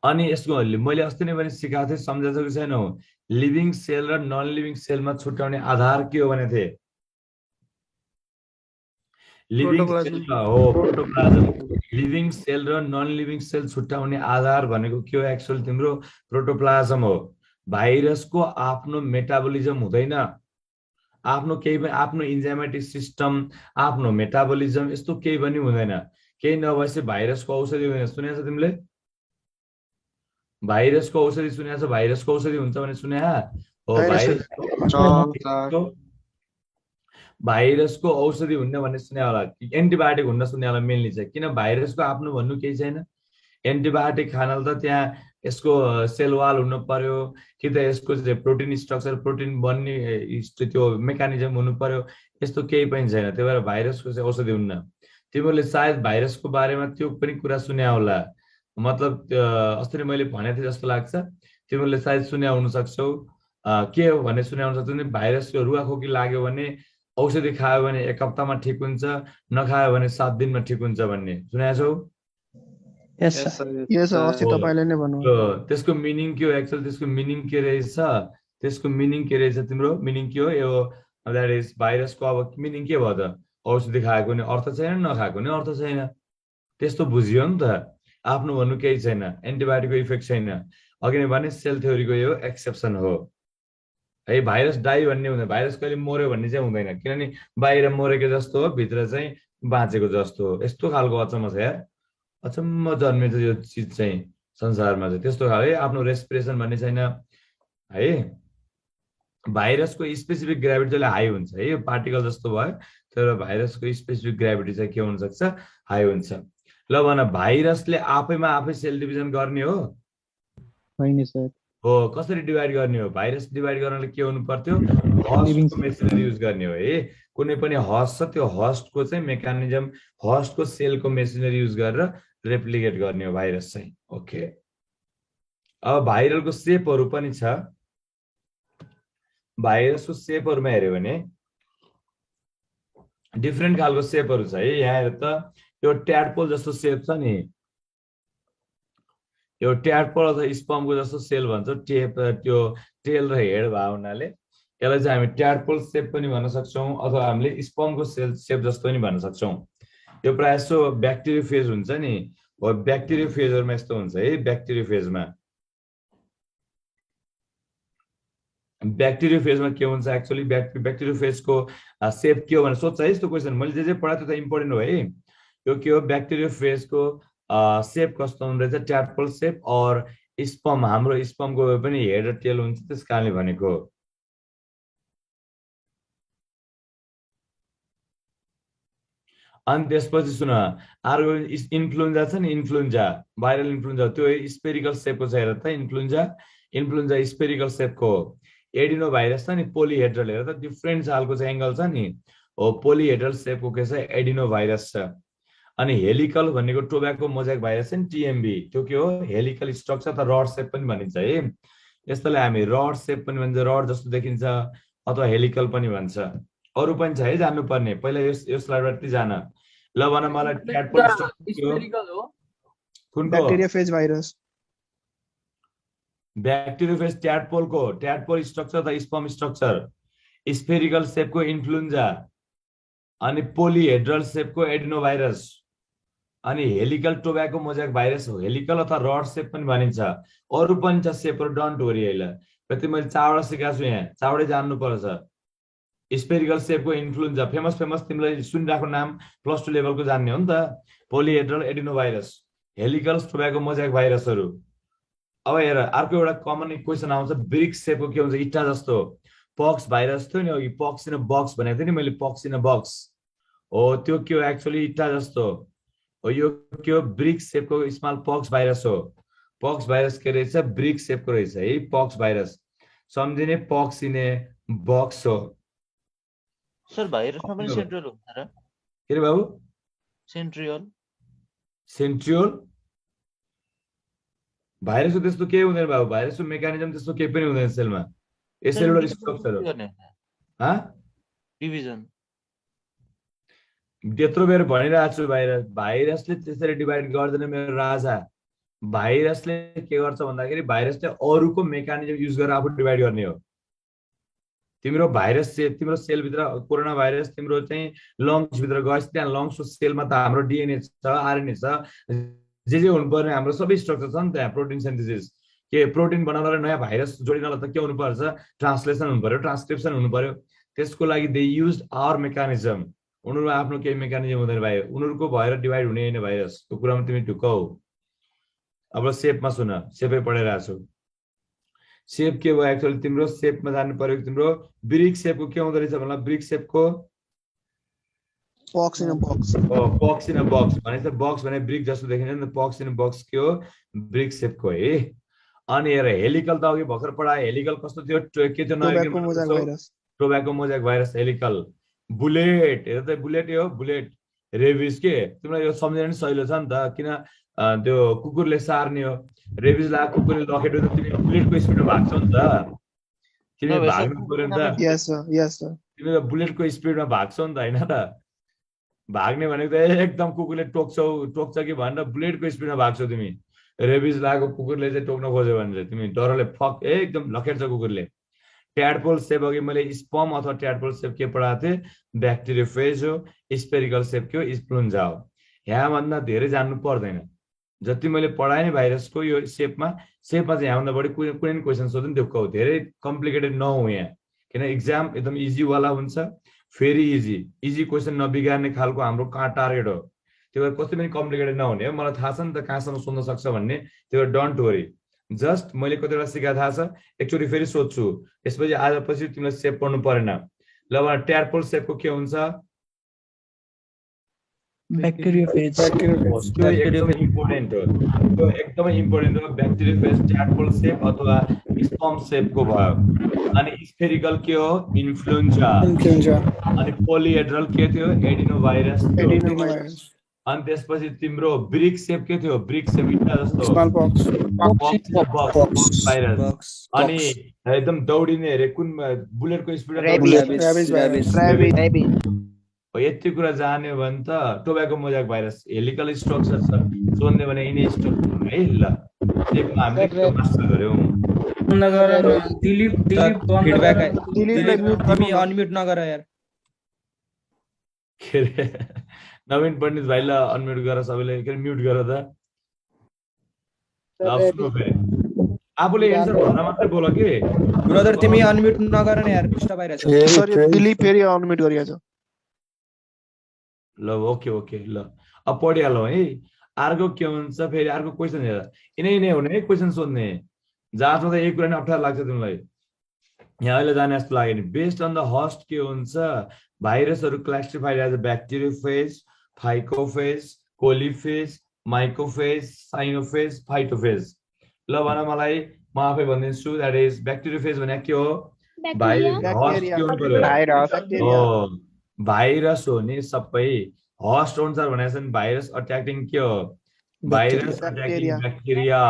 अनि यसको मैले अस्ति नै पनि सिकाएको थिएँ, सम्झाएको कि छैन? लिभिङ सेल र नन लिभिङ सेलमा छुट्याउने आधार के हो भने थिएँ? लिभिङ सेल हो प्रोटोप्लाज्म। लिभिङ सेल र नन लिभिङ सेल छुट्याउने आधार भनेको के हो? एक्चुअली तिम्रो प्रोटोप्लाज्म हो। भाइरसको आफ्नो मेटाबोलिजम हुँदैन, आफ्नो केही पनि, आफ्नो इन्जाइमेटिक सिस्टम, आफ्नो मेटाबोलिजम यस्तो केही पनि हुँदैन। केही नभएपछि भाइरसको औषधि हुँदैन। सुनेको छ तिमीले? भाइरसको औषधि सुनेको छ? भाइरसको औषधि हुन्छ भने सुने हो? भाइरसको औषधि हुन्न भन्ने सुने होला, एन्टिबायोटिक हुन्न सुने होला मेनली चाहिँ। किन? भाइरसको आफ्नो भन्नु केही छैन। एन्टिबायोटिक खानाले त त्यहाँ यसको सेल वाल हुनु पर्यो, कि त यसको प्रोटिन स्ट्रक्चर, प्रोटिन बन्ने त्यो मेकानिजम हुनु पर्यो, यस्तो केही पनि छैन। त्यही भएर भाइरसको चाहिँ औषधि हुन्न। तिमीहरूले सायद भाइरसको बारेमा त्यो पनि कुरा सुने होला, मतलब अस्ति नै मैले भनेको थिएँ जस्तो लाग्छ, तिमीहरूले सायद सुने हुन सक्छौ। के हो भने सुने हुन सक्छौ, भाइरसको रुगाखोकी लाग्यो भने औषधि खायो भने 1 हप्तामा ठिक हुन्छ, नखायो भने 7 दिनमा ठिक हुन्छ भन्ने सुनेको छौ? त्यसको मिनिङ के हो? एक्चुअली त्यसको मिनिङ के रहेछ? त्यसको मिनिङ के रहेछ? तिम्रो मिनिङ के हो? यो द्याट इज भाइरसको अब मिनिङ के भयो त? औषधि खाएको नि अर्थ छैन, नखाएको नि अर्थ छैन। त्यस्तो बुझियो नि त। आफ्नो भन्नु केही छैन, एन्टिबायोटिकको इफेक्ट छैन। अघि नै भने सेल थ्योरीको यो एक्सेप्सन हो है। भाइरस डाई भन्ने हुँदैन, भाइरस कहिले मर्यो भन्ने चाहिँ हुँदैन, किनभने बाहिर मरेको जस्तो हो, भित्र चाहिँ बाँचेको जस्तो हो। यस्तो खालको अचम्म छ यार, अचम्म जन्मेछ यो चिज चाहिँ संसारमा चाहिँ। त्यस्तो खाले आफ्नो रेस्पिरेसन भन्ने छैन है। भाइरसको स्पेसिफिक ग्राभिटी चाहिँ हाई हुन्छ है, यो पार्टिकल जस्तो भयो, तर भाइरसको स्पेसिफिक ग्राभिटी चाहिँ के हुन सक्छ? हाई हुन्छ। ल भन, भाइरसले आफैमा आफै सेल डिभिजन गर्ने हो? होइन सर। हो, कसरी डिभाइड गर्ने हो? भाइरस डिभाइड गर्नले के हुनु पर्थ्यो? हस्टको मेसिनरी युज गर्ने हो है। कुनै पनि हस्ट छ, त्यो हस्टको चाहिँ मेकानिजम, हस्टको सेलको मेसिनरी युज गरेर रेप्लिकेट गर्ने हो भाइरस चाहिँ। ओके, अब भाइरलको सेपहरू पनि छ। भाइरसको सेपहरूमा हेऱ्यो भने डिफ्रेन्ट खालको सेपहरू छ है। यहाँ हेर त, यो ट्याडपोल जस्तो सेप छ नि, यो ट्याडपोल अथवा स्पमको जस्तो सेल भन्छ। त्यो टेल र हेड भएको हुनाले यसलाई चाहिँ हामी ट्याडपोल सेप पनि भन्न सक्छौँ, अथवा हामीले स्पमको सेल सेप जस्तो पनि भन्न सक्छौँ। यो प्रायः जस्तो ब्याक्टेरियोफेज हुन्छ नि, हो ब्याक्टेरियोफेजहरूमा यस्तो हुन्छ है। ब्याक्टेरियोफेजमा के हुन्छ एक्चुअली? ब्याक्टेरियोफेजको सेप के हो भने सोध्छ है यस्तो क्वेसन। मैले जे पढाएको त्यो त इम्पोर्टेन्ट हो है। यो के हो? ब्याक्टेरियोफेजको सेप कस्तो हुँदो रहेछ? ट्याडपोल सेप। और स्पम, हाम्रो स्पमको पनि हेड र टेल हुन्छ, त्यस कारणले भनेको। अनि त्यसपछि सुन, अर्को इन्फ्लुएन्जा छ नि, इन्फ्लुएन्जा, भाइरल इन्फ्लुएन्जा, त्यो स्पेरिकल सेपको छ। हेर त, इन्फ्लुएन्जा स्पेरिकल सेपको हो। एडिनो भाइरस छ नि, पोलिहेड्रल, हेर त डिफ्रेन्ट खालको चाहिँ एङ्गल छ नि, हो पोलिहेड्रल सेपको के छ? एडिनो भाइरस छ। अनि हेलिकल भनेको टोब्याको मोजाइक भाइरस छ नि, टिएमबी, त्यो के हो? हेलिकल स्ट्रक्चर त रड सेप पनि भनिन्छ है। यस्तोलाई हामी रड सेप पनि भन्छ, रड जस्तो देखिन्छ, अथवा हेलिकल पनि भन्छ। अरू पनि छ है जान्नु पर्ने। पहिला यो स्लाइडबाट जान। ल भन मलाई, ट्याडपोल स्पेरिकल हो कुनको? Bacteriophage virus. ब्याक्टेरियोफेज ट्याडपोलको, ट्याडपोल स्ट्रक्चर त स्पम स्ट्रक्चर, स्पेरिकल सेपको इन्फ्लुएन्जा, अनि पोलिहेड्रल सेपको एडिनोभाइरस, अनि हेलिकल टोब्याको मोजाइक भाइरस हो। हेलिकल अथवा रड सेप पनि भनिन्छ। अरू पनि छ सेपहरू, डोन्ट वरी है। ल कति मैले चारवटा सिकाएको छु यहाँ, चारवटै जान्नु पर्छ। स्पेरिकल सेपको इन्फ्लुएन्जा फेमस तिमीले सुनिरहेको नाम +2 लेभलको जान्ने हो नि त। पोलिहेड्रल एडिनोभाइरस, हेलिकल टोब्याको मोजाइक भाइरसहरू। अब हेर अर्को एउटा कमन क्वेसन आउँछ, ब्रिक सेपको के हुन्छ, इट्टा जस्तो पक्स भाइरस थियो नि अघि, पक्स इन बक्स भनेको थिएँ नि मैले, पक्स इन बक्स हो त्यो के हो, एक्चुअली इट्टा जस्तो हो। यो के हो, ब्रिक सेपको स्मल पक्स भाइरस हो। पक्स भाइरस के रहेछ, ब्रिक सेपको रहेछ है पक्स भाइरस, सम्झिने पक्स इने बक्स हो। सर भाइरसमा पनि सेन्ट्रियोल हुन्छ र? के रे बाबु? सेन्ट्रियोल भाइरसको त्यस्तो केही हुँदैन बाबु, भाइरसको मेकानिजम त्यस्तो केही पनि हुँदैन सेलमा। सेलुलर स्ट्रक्चर हो। डिभिजन त्यत्रो बेर भनिरहेको छु, भाइरसले त्यसरी डिभाइड गर्दैन मेरो राजा। भाइरसले के गर्छ भन्दाखेरि भाइरसले अरूको मेकानिजम युज गरेर आफू डिभाइड गर्ने हो। तिम्रो भाइरस तिम्रो सेलभित्र कोरोना भाइरस तिम्रो चाहिँ लङ्स भित्र गएपछि त्यहाँ लङ्सको सेलमा त हाम्रो डिएनए छ, आरएनए छ, जे हुनुपर्ने हाम्रो सबै स्ट्रक्चर छ नि त्यहाँ। प्रोटिन सिन्थेसिस के प्रोटिन बनाउनलाई नयाँ भाइरस जोडिनलाई त के हुनुपर्छ, ट्रान्सलेसन हुनु पर्यो, ट्रान्सक्रिप्सन हुनु पर्यो। त्यसको लागि दे युज आवर मेकानिजम। उनीहरू आफ्नो केही मेकानिजम हुँदैन भाइ, उनीहरूको भएर डिभाइड हुने होइन भाइरसको कुरामा तिमी ढुक्क हो। अब सेपमा सुन, सेपै पढिरहेको छु। सेप के भयो एक्चुअली तिम्रो सेपमा जानु पर्यो। तिम्रो ब्रिक सेपको के हुँदो रहेछ भन्दा, ब्रिक सेपको box in box, box in box भनेपछि बक्स भने ब्रिक जस्तो देखिन्छ नि त, बक्स इन बक्स के हो, ब्रिक सेपको है। अनि हेर हेलिकल त अघि भर्खर पढाए, हेलिकल कस्तो थियो, के थियो, tobacco mosaic virus helical. Bullet हेर त, बुलेट हो, बुलेट रेबिस के तिमीलाई यो सम्झिन नि सहिलो छ नि त, किन त्यो कुकुरले सार्ने हो, रेबिस ला कुकुरले लखेट्यो त तिमी बुलेटको स्पिडमा भाग्छौ नि त, तिमी भाग्नु पर्यो नि त। तिमी त बुलेटको स्पिडमा भाग्छौ नि त, होइन त? भाग्ने भनेको त एकदम कुकुरले टोक्छ कि भनेर बुलेटको स्पिडमा भाग्छौ तिमी। रेबिस लागेको कुकुरले चाहिँ टोक्न खोज्यो भने चाहिँ तिमी डरले फक एकदम लखेट्छ कुकुरले। ट्याडपोल सेप अघि मैले स्पम अथवा ट्याडपोल सेप के पढाएको थिएँ, ब्याक्टेरियोफेज हो। स्पेरिकल सेप के हो, इन्फ्लुएन्जा हो। यहाँभन्दा धेरै जान्नु पर्दैन, जति मैले पढाएँ नि भाइरसको यो सेपमा चाहिँ यहाँभन्दा बढी कुनै पनि क्वेसन सोध्नु नि त्यो धेरै कम्प्लिकेटेड नहो यहाँ, किन इक्जाम एकदम इजीवाला हुन्छ, फेरि इजी क्वेसन नबिगार्ने खालको हाम्रो कहाँ टार्गेट हो। त्यो भएर कति पनि कम्प्लिकेटेड नहुने हो। मलाई थाहा छ नि त कहाँसम्म सोध्न सक्छ भन्ने, त्यो भएर डोन्ट वरी। जस्ट मैले कतिवटा सिकाएको थाहा छ, एकचोटि फेरि सोध्छु, त्यसपछि आजपछि तिमीलाई सेप पढ्नु परेन। ल अब ट्याडपोल सेपको के हुन्छ, ब्याक्टेरियोफेज एकदमै इम्पोर्टेन्ट हो, एकदमै इम्पोर्टेन्ट हो। ब्याक्टेरियोफेज ट्याडपोल सेप अथवा स्पम सेपको भयो। अनि स्फेरिकल के हो, इन्फ्लुएन्जा। अनि पोलिहेड्रल के थियो, एडिनोभाइरस। अनि त्यसपछि तिम्रो ब्रिक सेप के थियो, ब्रिक सेप इट्टा जस्तो भाइरस। अनि एकदम दौडिने अरे कुन बुलेटको स्पिड, यति कुरा जान्यो भने त tobacco mosaic virus helical structure छ सोध्ने भने यिनै स्ट्रक्चर है। ल एकमा हामीले के मास्टर गर्यौं, तिमी अनम्युट नगर यार। के रे नवीन पण्डित भाइ, ल अनम्युट गर सबैले, के म्युट गर त। आफूले एन्सर भन्न मात्रै बोल के ब्रदर, तिमी अनम्युट नगर नि यार, डिस्टर्ब आइरहेछ। सरी दिलीप फेरि अनम्युट गरिहाल्छ। ल ओके ल अब पढिहालौँ है। अर्को के हुन्छ फेरि, अर्को क्वेसन हेर, यिनै हुने है क्वेसन सोध्ने, जाँचमा त एक कुरा नै अप्ठ्यारो लाग्छ तिमीलाई, यहाँ अहिले जाने जस्तो लाग्यो नि। बेस्ड अन द होस्ट के हुन्छ, भाइरसहरू क्लासिफाइड एज ब्याक्टेरियोफेज, फाइकोफेज, कोलिफेज, माइकोफेज, साइनोफेज, फाइटोफेज। ल भन मलाई, म आफै भनिदिन्छु। द्याट इज ब्याक्टेरियोफेज भने के हो, भाइरस हो नि सबै। होस्ट अनुसार भनेको छ नि, भाइरस अट्याकिङ के हो, virus attacking bacteria,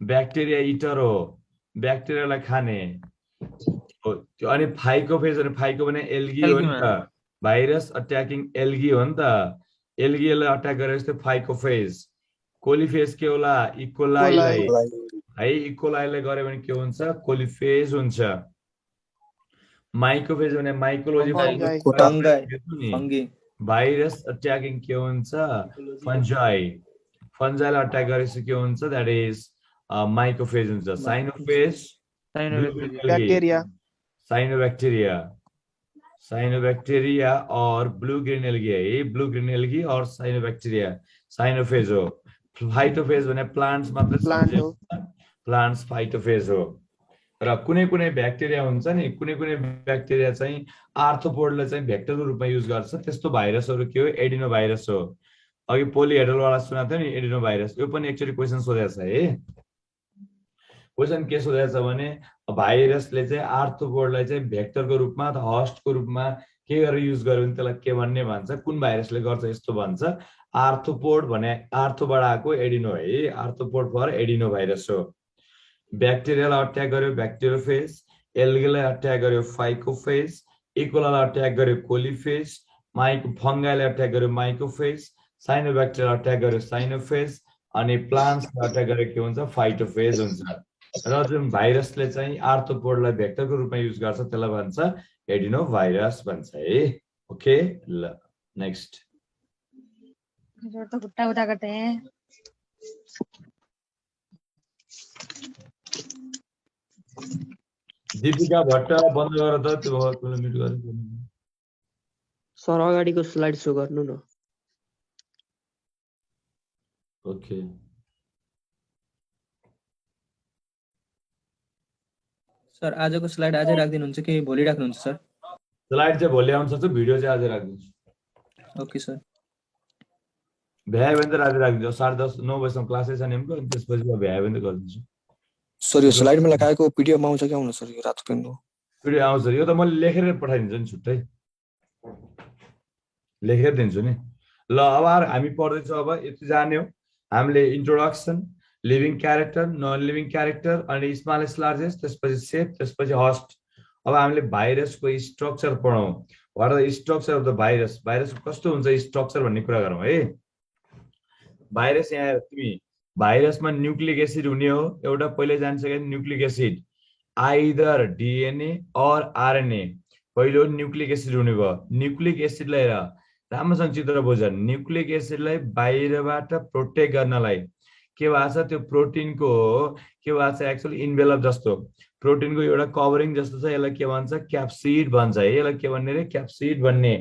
bacteria hitter हो, ब्याक्टेरियालाई खाने। अनि फाइकोफेज भने, फाइको भने एल्गी हो नि त, भाइरस अट्याकिङ एल्गी हो नि त, एल्गीलाई अट्याक गरेपछि त्यो फाइकोफेज। कोलिफेज के होला, इकोलाईलाई है, इकोलाईलाई गरे भने के हुन्छ, कोलिफेज हुन्छ। माइकोफेज भने माइकोलोजी, भाइरस अट्याकिङ के हुन्छ, फन्जाई, फन्जाईलाई अट्याक गरेपछि के हुन्छ, द्याट इज माइकोफेज हुन्छ। साइनोफेज Bacteria. साइनोबैक्टीरिया और ब्लू ग्रीन एल्गी है ब्लू ग्रीन एल्गी और साइनोबैक्टीरिया साइनोफेज हो फाइटोफेज भने प्लान्ट्स मात्र Plant हो। प्लान्ट्स फाइटोफेज हो र कुनै कुनै ब्याक्टेरिया हुन्छ नि कुनै कुनै ब्याक्टेरिया चाहिँ आर्थ्रोपोडले चाहिँ भेक्टरको रूपमा युज गर्छ त्यस्तो भाइरसहरू के हो एडिनो भाइरस हो अघि पोलिहेड्रल वाला सुनाएको थियो नि एडिनो भाइरस यो पनि एक्चुअली क्वेसन सोधेको छ है क्वेसन के सोधेको छ भने भाइरसले चाहिँ आर्थ्रोपोडलाई चाहिँ भेक्टरको रूपमा अथवा हस्टको रूपमा के गरेर युज गर्यो भने त्यसलाई के भन्ने भन्छ कुन भाइरसले गर्छ यस्तो भन्छ आर्थ्रोपोड भने आर्थोबाट आएको एडिनो है आर्थ्रोपोड फर एडिनो भाइरस हो ब्याक्टेरियालाई अट्याक गर्यो ब्याक्टेरियोफेज एल्गीलाई अट्याक गर्यो फाइकोफेज इकोलालाई अट्याक गर्यो कोलिफेज फंगाईलाई अट्याक गर्यो माइकोफेज साइनोब्याक्टेरियालाई अट्याक गर्यो साइनोफेज अनि प्लान्ट्सलाई अट्याक गर्यो के हुन्छ फाइटोफेज हुन्छ र जुन भाइरसले चाहिँ आर्थ्रोपोडलाई भेक्टरको रूपमा युज गर्छ त्यसलाई भन्छ एडिनो भाइरस भन्छ है ओके ल नेक्स्ट तो गुट्टा गुट्टा करते हैं दीपिका भट्ट बन्द गर त त्यो म्युट गर्नु सर अगाडिको स्लाइड सो गर्नु न ओके सर आजको स्लाइड आजै राखिदिनुहुन्छ कि भोलि राख्नुहुन्छ सर स्लाइड चाहिँ भोलि आउँछ त भिडियो चाहिँ आज राखिदिन्छु ओके सर भ्यायो भने त राति राखिदिन्छु 10:30 9 बजीसम्म क्लासै छ नि हाम्रो अनि त्यसपछि भ्यायो भने त गरिदिन्छु सर यो स्लाइड मलाई काएको पिडिएफ आउँछ कि आउनु सर यो रातो पेनको भिडियो आउँछ यो त मैले लेखेर पठाइदिन्छु नि छुट्टै लेखेर दिन्छु नि ल अब हामी पढ्दैछौँ अब यति जाने हो हामीले introduction living character non living character अनि स्मलेस्ट लार्जेस्ट त्यसपछि सेप त्यसपछि हस्ट अब हामीले भाइरसको स्ट्रक्चर पढौँ what are the structure of the virus virus कस्तो हुन्छ स्ट्रक्चर भन्ने कुरा गरौँ है भाइरस यहाँ तिमी भाइरसमा न्यूक्लिक एसिड हुने हो एउटा पहिले जानिसके न्यूक्लिक एसिड आइदर डीएनए और आरएनए पहिलो न्यूक्लिक एसिड हुने भयो न्यूक्लिक एसिडलाई हेर राम्रोसँग चित्र बुझ न्यूक्लिक एसिडलाई बाहिरबाट प्रोटेक्ट गर्नलाई के भएको छ त्यो प्रोटिनको के भएको छ एक्चुअली इन्भेलप जस्तो प्रोटिनको एउटा कभरिङ जस्तो छ यसलाई के भन्छ क्याप्सिड भन्छ है यसलाई के भन्ने रे क्याप्सिड भन्ने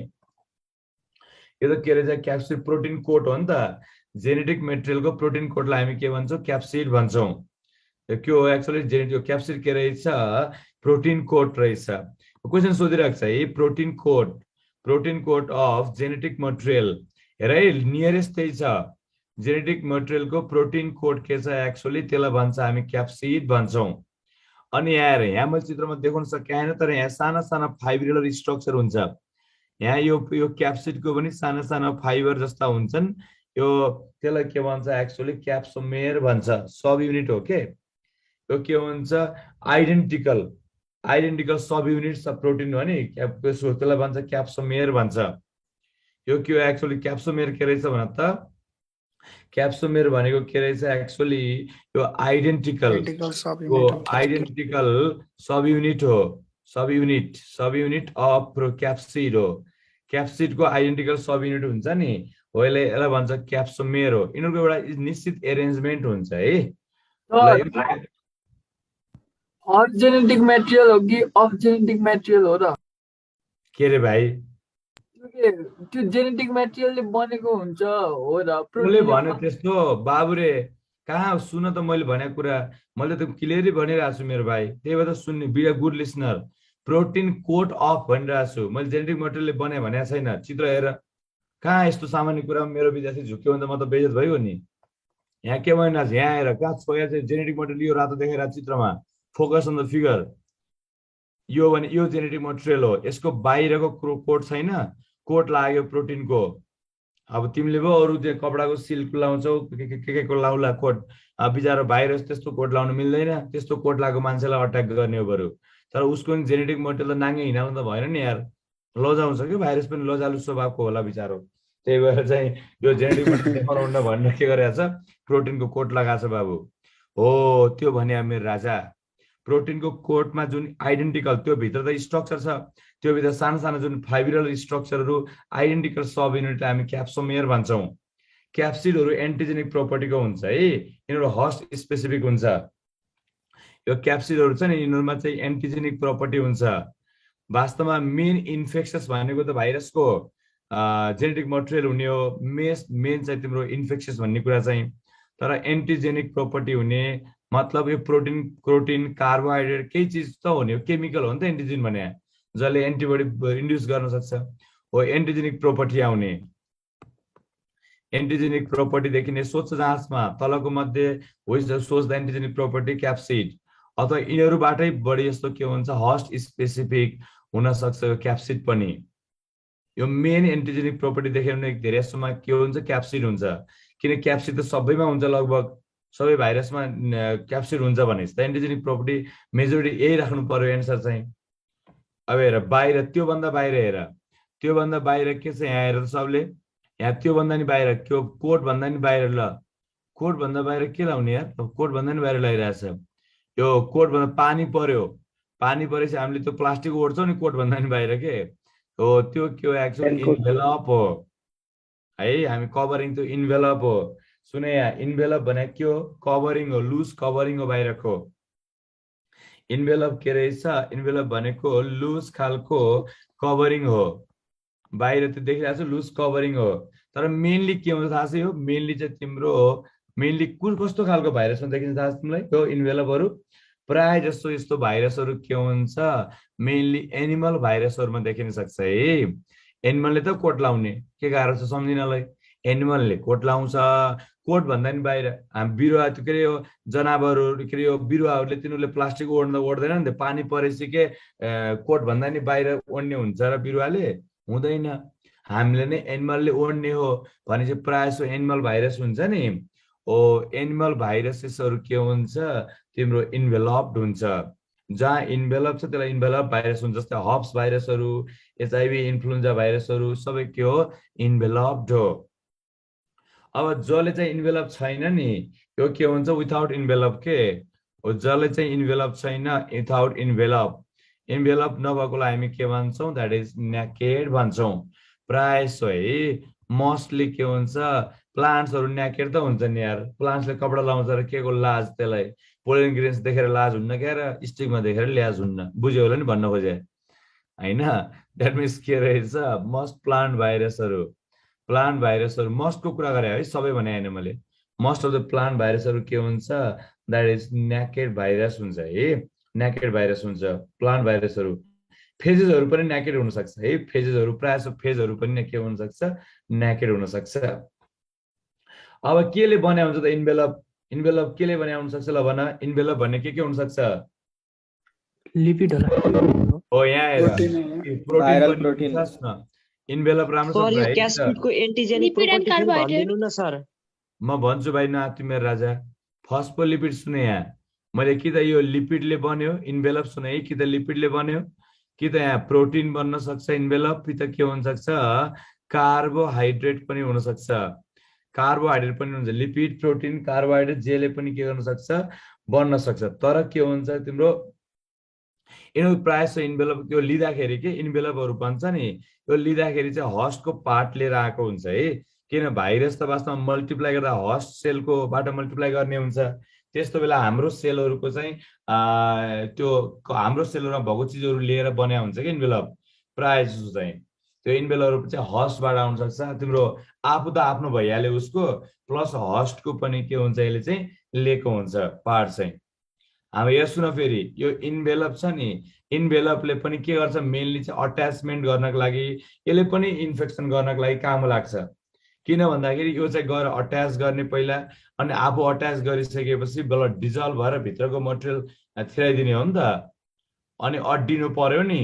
यो त के रहेछ क्याप्सिड प्रोटिन कोट हो नि त जेनेटिक मेटेरियलको प्रोटिन कोटलाई हामी के भन्छौँ क्याप्सिड भन्छौँ के हो एक्चुअली जेनेटिक क्याप्सिड के रहेछ प्रोटिन कोट रहेछ क्वेसन सोधिरहेको छ है protein coat of genetic material हेर है नियरेस्ट त्यही छ जेनेटिक मटेरियलको प्रोटिन कोड के छ एक्चुअली त्यसलाई भन्छ हामी क्याप्सिड भन्छौँ अनि यहाँ मैले चित्रमा देखाउन सकेन तर यहाँ साना साना फाइब्रिलर स्ट्रक्चर हुन्छ यहाँ यो क्याप्सिडको पनि साना साना फाइबर जस्ता हुन्छन् यो त्यसलाई के भन्छ एक्चुअली क्याप्सोमेयर भन्छ सब युनिट हो के यो के हुन्छ आइडेन्टिकल सब युनिट सब प्रोटिन हो नि त्यसलाई भन्छ क्याप्सोमेयर भन्छ यो के हो एक्चुअली क्याप्सोमेयर के रहेछ भन त क्याप्सोमेयर भनेको के रहेछ एक्चुअली यो आइडेन्टिकल सब युनिट हो सब युनिट अफ क्याप्सिड हो क्याप्सिडको आइडेन्टिकल सब युनिट हुन्छ नि हो यसलाई भन्छ क्याप्सोमेयर हो यिनीहरूको एउटा निश्चित एरेन्जमेन्ट हुन्छ है जेनेटिक मेटेरियल हो कि अफ जेनेटिक मेटेरियल हो र के रे भाइ त्यो जेनेटिक मेटेरियलले बनेको हुन्छ हो र मैले भने त्यस्तो बाबुरे कहाँ सुन त मैले भनेको कुरा मैले त क्लियरली भनिरहेको छु मेरो भाइ त्यही भएर सुन्ने be a good listener protein coat of भनिरहेको छु मैले जेनेटिक मेटेरियलले बने भनेको छैन चित्र हेर कहाँ यस्तो सामान्य कुरा मेरो विद्यार्थी झुक्यो भने त म त बेइज्जत भइगयो नि यहाँ के भनिरहेको छ यहाँ आएर कहाँ छोया चाहिँ जेनेटिक मेटेरियल यो रातो देखेर चित्रमा फोकस अन द फिगर यो भने यो जेनेटिक मेटेरियल हो यसको बाहिरको कोट छैन कोट लाग्यो प्रोटिनको अब तिमीले पो अरू त्यो कपडाको सिल्क लाउँछौ के को लाउला कोट बिचारो भाइरस त्यस्तो कोट लाउनु मिल्दैन त्यस्तो कोट लगाएको मान्छेलाई अट्याक गर्ने हो बरु तर उसको जेनेटिक मेटेरियल त नाङ्गे हिँडाल्नु त भएन नि यार लजाउँछ कि भाइरस पनि लजालु स्वभावको होला बिचारो त्यही भएर चाहिँ यो जेनेटिक मेटेरियल देखाउन भनेर के गरेको छ प्रोटिनको कोट लगाएको छ बाबु हो त्यो भने मेरो राजा प्रोटिनको कोटमा जुन आइडेन्टिकल त्यो भित्र त स्ट्रक्चर छ त्यो भित्र सानो सानो जुन फाइब्रिलर स्ट्रक्चरहरू आइडेन्टिकल सब युनिटलाई हामी क्याप्सोमेयर भन्छौँ क्याप्सिडहरू एन्टिजेनिक प्रोपर्टीको हुन्छ है यिनीहरू हस्ट स्पेसिफिक हुन्छ यो क्याप्सिडहरू छ नि यिनीहरुमा चाहिँ एन्टिजेनिक प्रपर्टी हुन्छ वास्तवमा मेन इन्फेक्सस भनेको त भाइरसको जेनेटिक मटेरियल हुने हो मेन चाहिँ तिम्रो इन्फेक्सस भन्ने कुरा चाहिँ तर एन्टिजेनिक प्रपर्टी हुने मतलब यो प्रोटिन कार्बोहाइड्रेट केही चीज त हुने हो केमिकल हो नि त एन्टिजेन भने जसले एन्टिबडी इन्ड्युस गर्न सक्छ हो एन्टिजेनिक प्रपर्टी आउने एन्टिजेनिक प्रपर्टी देखिने स्वच्छ जाँचमा तलको मध्ये सोच द एन्टिजेनिक प्रपर्टी क्याप्सिड अथवा यिनीहरुबाटै बढी जस्तो के हुन्छ होस्ट स्पेसिफिक हुन सक्छ यो क्याप्सिड पनि यो मेन एन्टिजेनिक प्रपर्टी देखाउने धेरै जस्तोमा के हुन्छ क्याप्सिड हुन्छ किन क्याप्सिड त सबैमा हुन्छ लगभग सबै भाइरसमा क्याप्सिड हुन्छ भने त एन्टिजेनिक प्रपर्टी मेजोरिटी यही राख्नु पर्यो एन्सर चाहिँ अब हेर बाहिर त्यो भन्दा बाहिर हेर त्यो भन्दा बाहिर के छ यहाँ हेर सबले यहाँ त्यो भन्दा नि बाहिर के कोट भन्दा नि बाहिर ल कोट भन्दा बाहिर के लाउने यार कोट भन्दा नि बाहिर लगाइरहेछ यो कोट भन्दा पानी पर्यो पानी परेपछि हामीले त्यो प्लास्टिक ओढ्छौँ नि कोट भन्दा नि बाहिर के हो त्यो के हो एक्चुअली इन्भेलप हो है हामी कभरिङ त्यो इन्भेलप हो सुने यहाँ इन्भेलप भने के हो कभरिङ हो लुज कभरिङ हो बाहिरको इन्भेलप के रहेछ इन्भेलप भनेको लुज खालको कभरिङ हो बाहिर त्यो देखिरहेको छ लुज कभरिङ हो तर मेनली के हुन्छ थाहा छ यो मेनली चाहिँ तिम्रो मेनली कस्तो खालको भाइरसमा देखिन्छ थाहा छ तिमीलाई यो इन्भेलपहरू प्राय जस्तो यस्तो भाइरसहरू के हुन्छ मेनली एनिमल भाइरसहरूमा देखिन सक्छ है एनिमलले त कोट लाउने के गाह्रो छ सम्झिनलाई एनिमलले कोट लाउँछ कोट भन्दा नि बाहिर हामी बिरुवा के अरे यो जनावरहरू के अरे यो बिरुवाहरूले तिनीहरूले प्लास्टिक ओढ्दैन नि त पानी परेपछि के कोट भन्दा नि बाहिर ओढ्ने हुन्छ र बिरुवाले हुँदैन हामीले नै एनिमलले ओढ्ने हो भने चाहिँ प्रायः जस्तो एनिमल भाइरस हुन्छ नि ओ एनिमल भाइरसेसहरू के हुन्छ तिम्रो इन्भेलप्ड हुन्छ जहाँ इन्भेलप छ त्यसलाई इन्भेलप भाइरस हुन्छ जस्तै हप्स भाइरसहरू एचआइभी इन्फ्लुएन्जा भाइरसहरू सबै के हो इन्भेलप्ड हो अब जसले चाहिँ इन्भेलप छैन नि यो के हुन्छ विथआउट इन्भेलप के हो जसले चाहिँ इन्भेलप छैन विथआउट इन्भेलप इन्भेलप नभएकोलाई हामी के भन्छौँ द्याट इज न्याकेड भन्छौँ प्राय सो है मोस्टली के हुन्छ प्लान्ट्सहरू न्याकेड त हुन्छ नि यार प्लान्ट्सले कपडा लाउँछ र के को लाज त्यसलाई पोलन ग्रेन्स देखेर लाज हुन्न क्या र स्टिकमा देखेर ल्याज हुन्न बुझ्यो होला नि भन्न खोजे होइन द्याट मिन्स के रहेछ मस्ट प्लान्ट भाइरसहरू मस्टको कुरा गरे है सबै भने होइन मैले मोस्ट अफ द प्लान्ट भाइरसहरू के हुन्छ द्याट इज न्याकेड भाइरस हुन्छ है न्याकेड भाइरस हुन्छ प्लान्ट भाइरसहरू फेजेसहरू पनि न्याकेड हुन सक्छ है फेजेसहरू प्रायः जसो फेजहरू पनि के हुन सक्छ न्याकेड हुन सक्छ अब केले बन्या हुन्छ त इन्भेलप केले बन्या हुन सक्छ ल भन इन्भेलप भन्ने के हुन सक्छ लिपिड होला हो यहाँ हेर प्रोटिन इन्भेलप राम्रो सर यो क्याप्सिडको एन्टिजेनिक प्रोपर्टी भनिदिनु न सर म भन्छु भाइ नाति मेरो राजा फस्फोलिपिड सुने यहाँ मैले कि त यो लिपिडले बन्यो इन्भेलप सुने है कि त लिपिडले बन्यो कि त यहाँ प्रोटिन बन्न सक्छ इन्भेलप कि त के हुन सक्छ कार्बोहाइड्रेट पनि हुन सक्छ कार्बोहाइड्रेट पनि हुन्छ लिपिड प्रोटिन कार्बोहाइड्रेट जेले पनि के गर्न सक्छ बन्न सक्छ तर के हुन्छ तिम्रो यिनीहरू प्रायः जस्तो इन्भेलप त्यो लिँदाखेरि के इन्भेलपहरू भन्छ नि यो लिँदाखेरि चाहिँ हस्टको पार्ट लिएर आएको हुन्छ है किन भाइरस त वास्तवमा मल्टिप्लाई गर्दा हस्ट सेलकोबाट मल्टिप्लाई गर्ने हुन्छ त्यस्तो बेला हाम्रो सेलहरूको चाहिँ त्यो हाम्रो सेलहरूमा भएको चिजहरू लिएर बनाएको हुन्छ कि इन्भेलप प्रायः जस्तो चाहिँ त्यो इन्भेलपहरू चाहिँ हस्टबाट आउन सक्छ तिम्रो आफू त आफ्नो भइहाल्यो उसको प्लस हस्टको पनि के हुन्छ यसले चाहिँ लिएको हुन्छ पार्ट चाहिँ हामी यहाँ सुन फेरि यो इन्भेलप छ नि इन्भेलपले पनि के गर्छ मेनली चाहिँ अट्याचमेन्ट गर्नको लागि यसले पनि इन्फेक्सन गर्नको लागि काम लाग्छ किन भन्दाखेरि यो चाहिँ गएर अट्याच गर्ने पहिला अनि आफू अट्याच गरिसकेपछि ब्लड डिजल्भ भएर भित्रको मटेरियल थिराइदिने हो नि त अनि अड्डिनु पर्यो नि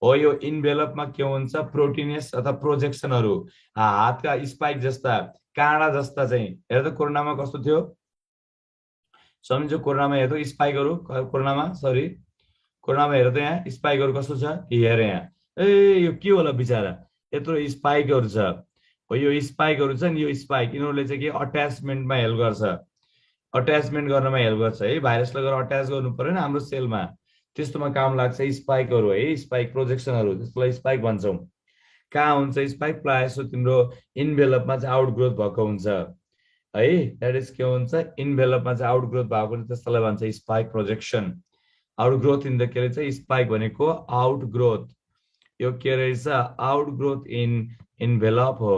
हो यो इन्भेलपमा के हुन्छ प्रोटिनेस अथवा प्रोजेक्सनहरू हातका स्पाइक जस्ता काँडा जस्ता चाहिँ हेर्दा कोरोनामा कस्तो थियो सम्झो कोरोनामा हेर्दा स्पाइकहरू कोरोनामा हेर्दा यहाँ स्पाइकहरू कस्तो छ हेर यहाँ ए यो के होला बिचरा यत्रो स्पाइकहरू छ हो यो स्पाइकहरू छ नि यो स्पाइक यिनीहरूले चाहिँ के अट्याचमेन्टमा हेल्प गर्छ अट्याचमेन्ट गर्नमा हेल्प गर्छ है भाइरसलाई गएर अट्याच गर्नु पर्यो नि हाम्रो सेलमा त्यस्तोमा काम लाग्छ स्पाइकहरू है स्पाइक प्रोजेक्सनहरू त्यसलाई स्पाइक भन्छौँ कहाँ हुन्छ स्पाइक प्रायः जस्तो तिम्रो इन्भेलपमा चाहिँ आउट ग्रोथ भएको हुन्छ है द्याट इज के हुन्छ इन्भेलपमा चाहिँ आउटग्रोथ भएको त्यसलाई भन्छ spike projection outgrowth in the के रहेछ स्पाइक भनेको आउटग्रोथ यो के रहेछ आउटग्रोथ इन इन्भेलप हो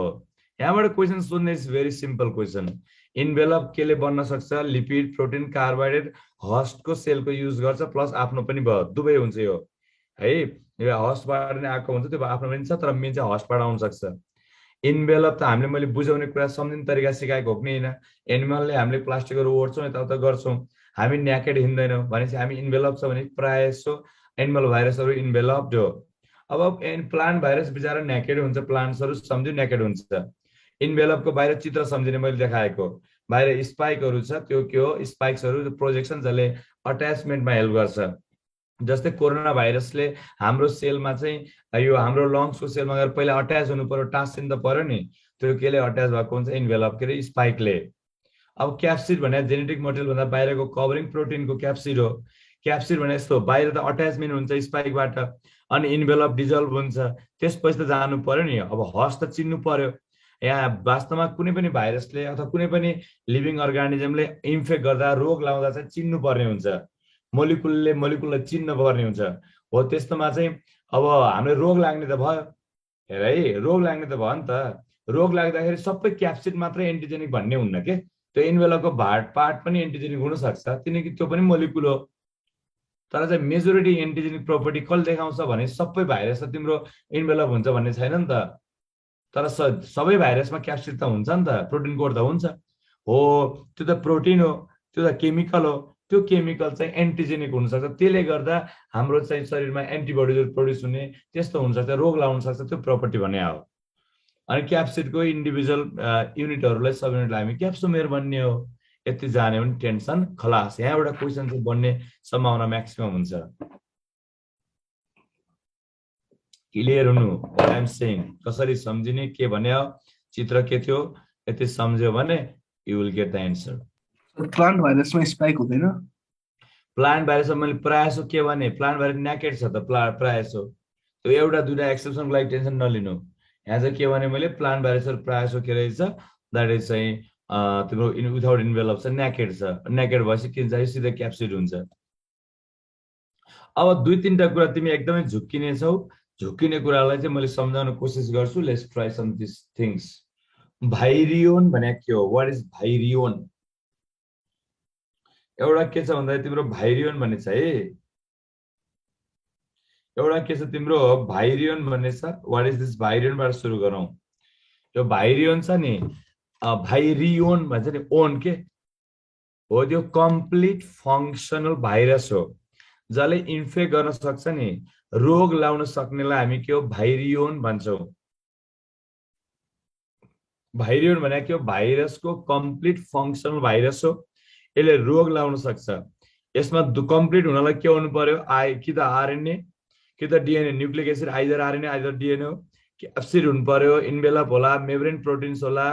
यहाँबाट क्वेसन सोध्ने is very simple question envelope केले बन्न सक्छ लिपिड प्रोटिन कार्बोहाइड्रेट हस्टको सेलको युज गर्छ प्लस आफ्नो पनि भयो दुवै हुन्छ यो है यो हस्टबाट नै आएको हुन्छ त्यो आफ्नो पनि छ तर मेन चाहिँ हस्टबाट आउन सक्छ इन्भेलप त हामीले मैले बुझाउने कुरा सम्झिने तरिका सिकाएको हो कि होइन एनिमलले हामीले प्लास्टिकहरू ओढ्छौँ यताउता गर्छौँ हामी न्याकेड हिँड्दैनौँ भनेपछि हामी इन्भेलप छ भने प्रायः जसो एनिमल भाइरसहरू इन्भेलप्ड हो अब प्लान्ट भाइरस बिचरा न्याकेड हुन्छ प्लान्ट्सहरू सम्झ्यो न्याकेड हुन्छ इन्भेलपको बाहिर चित्र सम्झिने मैले देखाएको बाहिर स्पाइकहरू छ त्यो के हो स्पाइक्सहरू प्रोजेक्सन जसले अट्याचमेन्टमा हेल्प गर्छ जस्तै कोरोना भाइरसले हाम्रो सेलमा चाहिँ यो हाम्रो लङ्सको सेलमा गएर पहिला अट्याच हुनु पर्यो टाँसिनु त पर्यो नि त्यो केले अट्याच भएको हुन्छ इन्भेलप के अरे स्पाइकले अब क्याप्सिड भने जेनेटिक मटेरियल भन्दा बाहिरको कभरिङ प्रोटिनको क्याप्सिड हो क्याप्सिड भने यस्तो बाहिर त अट्याचमेन्ट हुन्छ स्पाइकबाट अनि इन्भेलप डिजल्भ हुन्छ त्यसपछि त जानु पर्यो नि अब हस्ट त चिन्नु पर्यो यहाँ वास्तवमा कुनै पनि भाइरसले अथवा कुनै पनि लिभिङ अर्गानिजमले इन्फेक्ट गर्दा रोग लाउँदा चाहिँ चिन्नु पर्ने हुन्छ मोलिकुललाई चिन्न पर्ने हुन्छ हो त्यस्तोमा चाहिँ अब हामीले रोग लाग्ने त भयो हेर है रोग लाग्ने त भयो नि त रोग लाग्दाखेरि सबै क्याप्सिड मात्रै एन्टिजेनिक भन्ने हुन्न के त्यो इन्भेलपको पार्ट पनि एन्टिजेनिक हुनसक्छ किनकि त्यो पनि मोलिकुल हो तर चाहिँ मेजोरिटी एन्टिजेनिक प्रोपर्टी कसले देखाउँछ भने सबै भाइरस त तिम्रो इन्भेलप हुन्छ भन्ने छैन नि त तर सबै भाइरसमा क्याप्सिड त हुन्छ नि त प्रोटिन कोड त हुन्छ हो त्यो त प्रोटिन हो त्यो त केमिकल हो त्यो केमिकल चाहिँ एन्टिजेनिक हुनसक्छ त्यसले गर्दा हाम्रो चाहिँ शरीरमा एन्टिबडीहरू प्रड्युस हुने त्यस्तो हुनसक्छ रोग लाउन सक्छ त्यो प्रोपर्टी भने हो अनि क्याप्सिडको इन्डिभिजुअल युनिटहरूलाई सब युनिटलाई हामी क्याप्सोमेर भन्ने हो यति जाने भने टेन्सन खलास यहाँ एउटा क्वेसन चाहिँ बन्ने सम्भावना म्याक्सिमम हुन्छ क्लियर हुनु व्हाट आई एम सेइङ कसरी सम्झिने के भन्ने हो चित्र के थियो यति सम्झ्यो भने you will get the answer plant भाइरसमा स्पाइक हुँदैन प्लान्ट भाइरसमा मैले प्रायसो के भने प्लान्ट भाइरस न्याकेड छ त प्रायसो त्यो एउटा दुईटा एक्सेप्सनको लागि टेन्सन नलिनु यहाँ चाहिँ के भने मैले प्लान्ट भाइरसहरू प्रायसो के रहेछ द्याट इज चाहिँ तिम्रो विदाउट इन्भेलप छ न्याकेड भएपछि के चाहिँ सिधै क्याप्सिड हुन्छ अब दुई तीनटा कुरा तिमी एकदमै झुक्किने कुरालाई चाहिँ मैले सम्झाउन कोसिस गर्छु let's try some this things virion भने के हो व्हाट इज भाइरियोन एउटा के छ भन्दा तिम्रो भाइरियोन भन्ने छ है एउटा के छ तिम्रो भाइरियोन भन्ने छ व्हाट इज दिस भाइरियोनबाट सुरु गरौँ यो भाइरियोन छ नि भाइरियोन भन्छ नि ओन के हो त्यो कम्प्लिट फङ्सनल भाइरस हो जसले इन्फेक्ट गर्न सक्छ नि रोग लाउन सक्नेलाई हामी के हो भाइरियोन भन्छौँ भाइरियोन भने के हो भाइरसको कम्प्लिट फङ्सनल भाइरस हो यसले रोग लाउन सक्छ यसमा कम्प्लिट हुनलाई के हुनु पर्यो कि त आरएनए कि त DNA nucleic acid either RNA either DNA हो क्याप्सिड हुनु पर्यो इन्भेलप होला मेम्ब्रेन प्रोटिन्स होला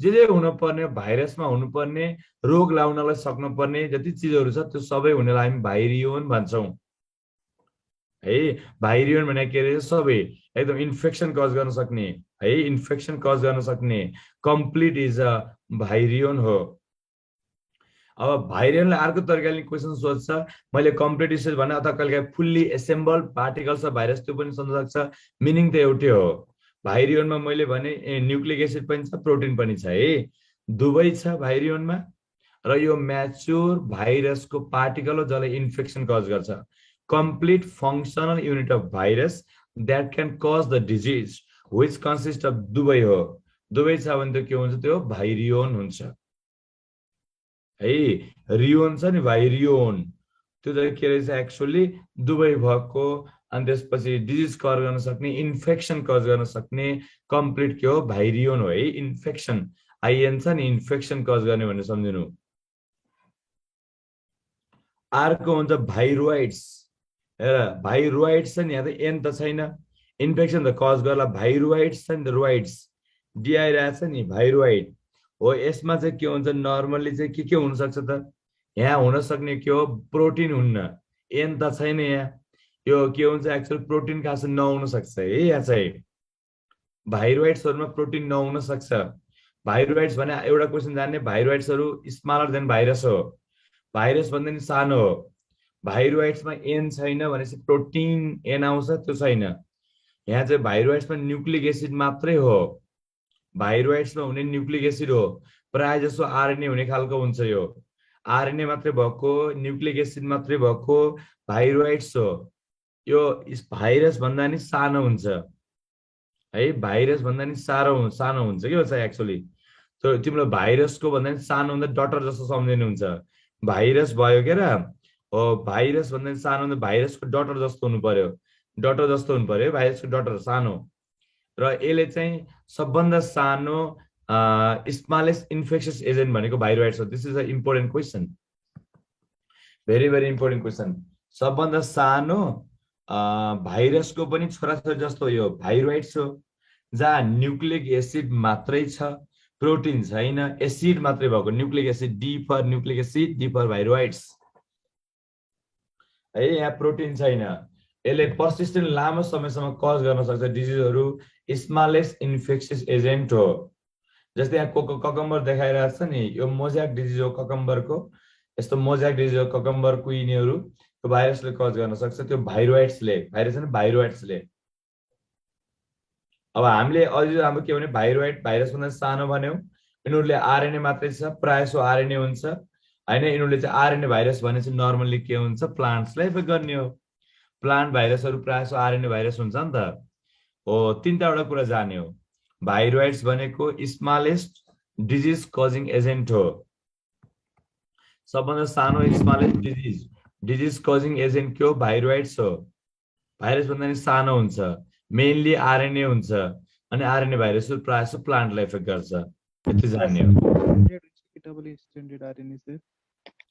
जे हुनुपर्ने भाइरसमा हुनुपर्ने रोग लाउनलाई सक्नुपर्ने जति चिजहरू छ त्यो सबै हुनेलाई हामी भाइरियोन भन्छौँ है भाइरियोन भने के रहेछ सबै एकदम इन्फेक्सन कज गर्न सक्ने है इन्फेक्सन कज गर्न सक्ने कम्प्लिट इज अ भाइरियोन हो अब भाइरियोनलाई अर्को तरिकाले क्वेसन सोध्छ मैले कम्प्लिट डिसिज भने अथवा कहिले फुल्ली एसेम्बल्ड पार्टिकल्स अफ भाइरस त्यो पनि सोध्न सक्छ मिनिङ त एउटै हो भाइरियोनमा मैले भने न्युक्लिक एसिड पनि छ प्रोटिन पनि छ है दुवै छ भाइरियोनमा र यो म्याच्योर भाइरसको पार्टिकल हो जसले इन्फेक्सन कज गर्छ complete functional unit of virus that can cause the disease which consist of दुवै हो दुवै छ भने त के हुन्छ त्यो भाइरियोन हुन्छ है रियोन छ नि भाइरियोन त्यो चाहिँ के रहेछ एक्चुअली दुवै भएको अनि त्यसपछि डिजिज कज गर्न सक्ने इन्फेक्सन कज गर्न सक्ने कम्प्लिट के हो भाइरियोन हो है इन्फेक्सन आइएन छ नि इन्फेक्सन कज गर्ने भनेर सम्झिनु अर्को हुन्छ भाइरोइड्स हेर भाइरोइड्स छ नि यहाँ त एन त छैन इन्फेक्सन त कज गर्ला भाइरोइड्स छ नि त रोइड्स डिआइरहेछ नि भाइरोइड हो यसमा चाहिँ के हुन्छ नर्मल्ली चाहिँ के हुन सक्छ त यहाँ हुन सक्ने के हो प्रोटिन हुन्न एन त छैन यहाँ यो के हुन्छ एक्चुअल प्रोटिन खास नहुन सक्छ है यहाँ चाहिँ भाइरोइड्सहरुमा प्रोटिन नहुन सक्छ भाइरोइड्स भने एउटा क्वेसन जान्ने भाइरोइड्सहरु स्मलर देन भाइरस हो भाइरस भन्दा नि सानो हो भाइरोइड्समा एन छैन भनेपछि प्रोटिन एन आउँछ त्यो छैन यहाँ चाहिँ भाइरोइड्समा न्यूक्लिक एसिड मात्रै हो भाइरोइड्समा हुने न्यूक्लिक एसिड हो प्राय जसो आरएनए हुने खालको हुन्छ यो आरएनए मात्रै भएको न्यूक्लिक एसिड मात्रै भएको भाइरोइड्स हो यो भाइरस भन्दा नि सानो हुन्छ है भाइरस भन्दा नि सानो हुन्छ के भन्छ एक्चुअली त्यो तिम्रो भाइरसको भन्दा नि सानो हुँदा डटर जस्तो सम्झिनु हुन्छ भाइरस भयो के र हो भाइरस भन्दा नि सानो हुँदा भाइरसको डटर जस्तो हुनु पर्यो भाइरसको डटर सानो र यसले चाहिँ सबभन्दा सानो स्मलेस्ट इन्फेक्सियस एजेन्ट भनेको भाइरोइड्स हो this is a important question very very important question सबभन्दा सानो भाइरसको पनि छोराछोरी जस्तो यो भाइरोइड्स हो जहाँ न्यूक्लिक एसिड मात्रै छ प्रोटिन छैन एसिड मात्रै भएको nucleic acid D for nucleic acid D for viroids है यहाँ प्रोटिन छैन यसले पर्सिस्टेन्ट लामो समयसम्म कज गर्न सक्छ डिजिजहरु स्मलेस्ट इन्फेक्सियस एजेन्ट हो जस्तै यहाँ ककम्बर देखाइरहेको छ नि यो मोजाक डिजिज हो ककम्बरको यस्तो मोजाक डिजिज हो ककम्बर कुइनीहरु त्यो भाइरसले कज गर्न सक्छ त्यो भाइरोइड्सले भाइरस हैन भाइरोइड्सले अब हामीले अझै हाम्रो के भने भाइरोइड भाइरस भन्दा सानो भन्यौ यिनीहरुले आरएनए मात्रै छ प्रायसो आरएनए हुन्छ हैन यिनीहरुले चाहिँ आरएनए भाइरस भने चाहिँ नर्मली के हुन्छ प्लान्ट्सलाई इफेक्ट गर्ने हो प्लान्ट भाइरसहरु प्रायसो आरएनए भाइरस हुन्छ नि त हो तीनटा वटा कुरा जाने हो भाइरोइड्स भनेको स्मलेस्ट डिजिज कजिङ एजेन्ट हो सबभन्दा सानो स्मलेस्ट डिजिज कजिङ एजेन्ट के हो भाइरोइड्स हो भाइरस भन्दा नि सानो हुन्छ मेनली आरएनए हुन्छ अनि आरएनए भाइरसहरु प्रायसो प्लान्टलाई इफेक्ट गर्छ यति जान्ने हो डबल स्ट्यान्डर्ड आरएनए सर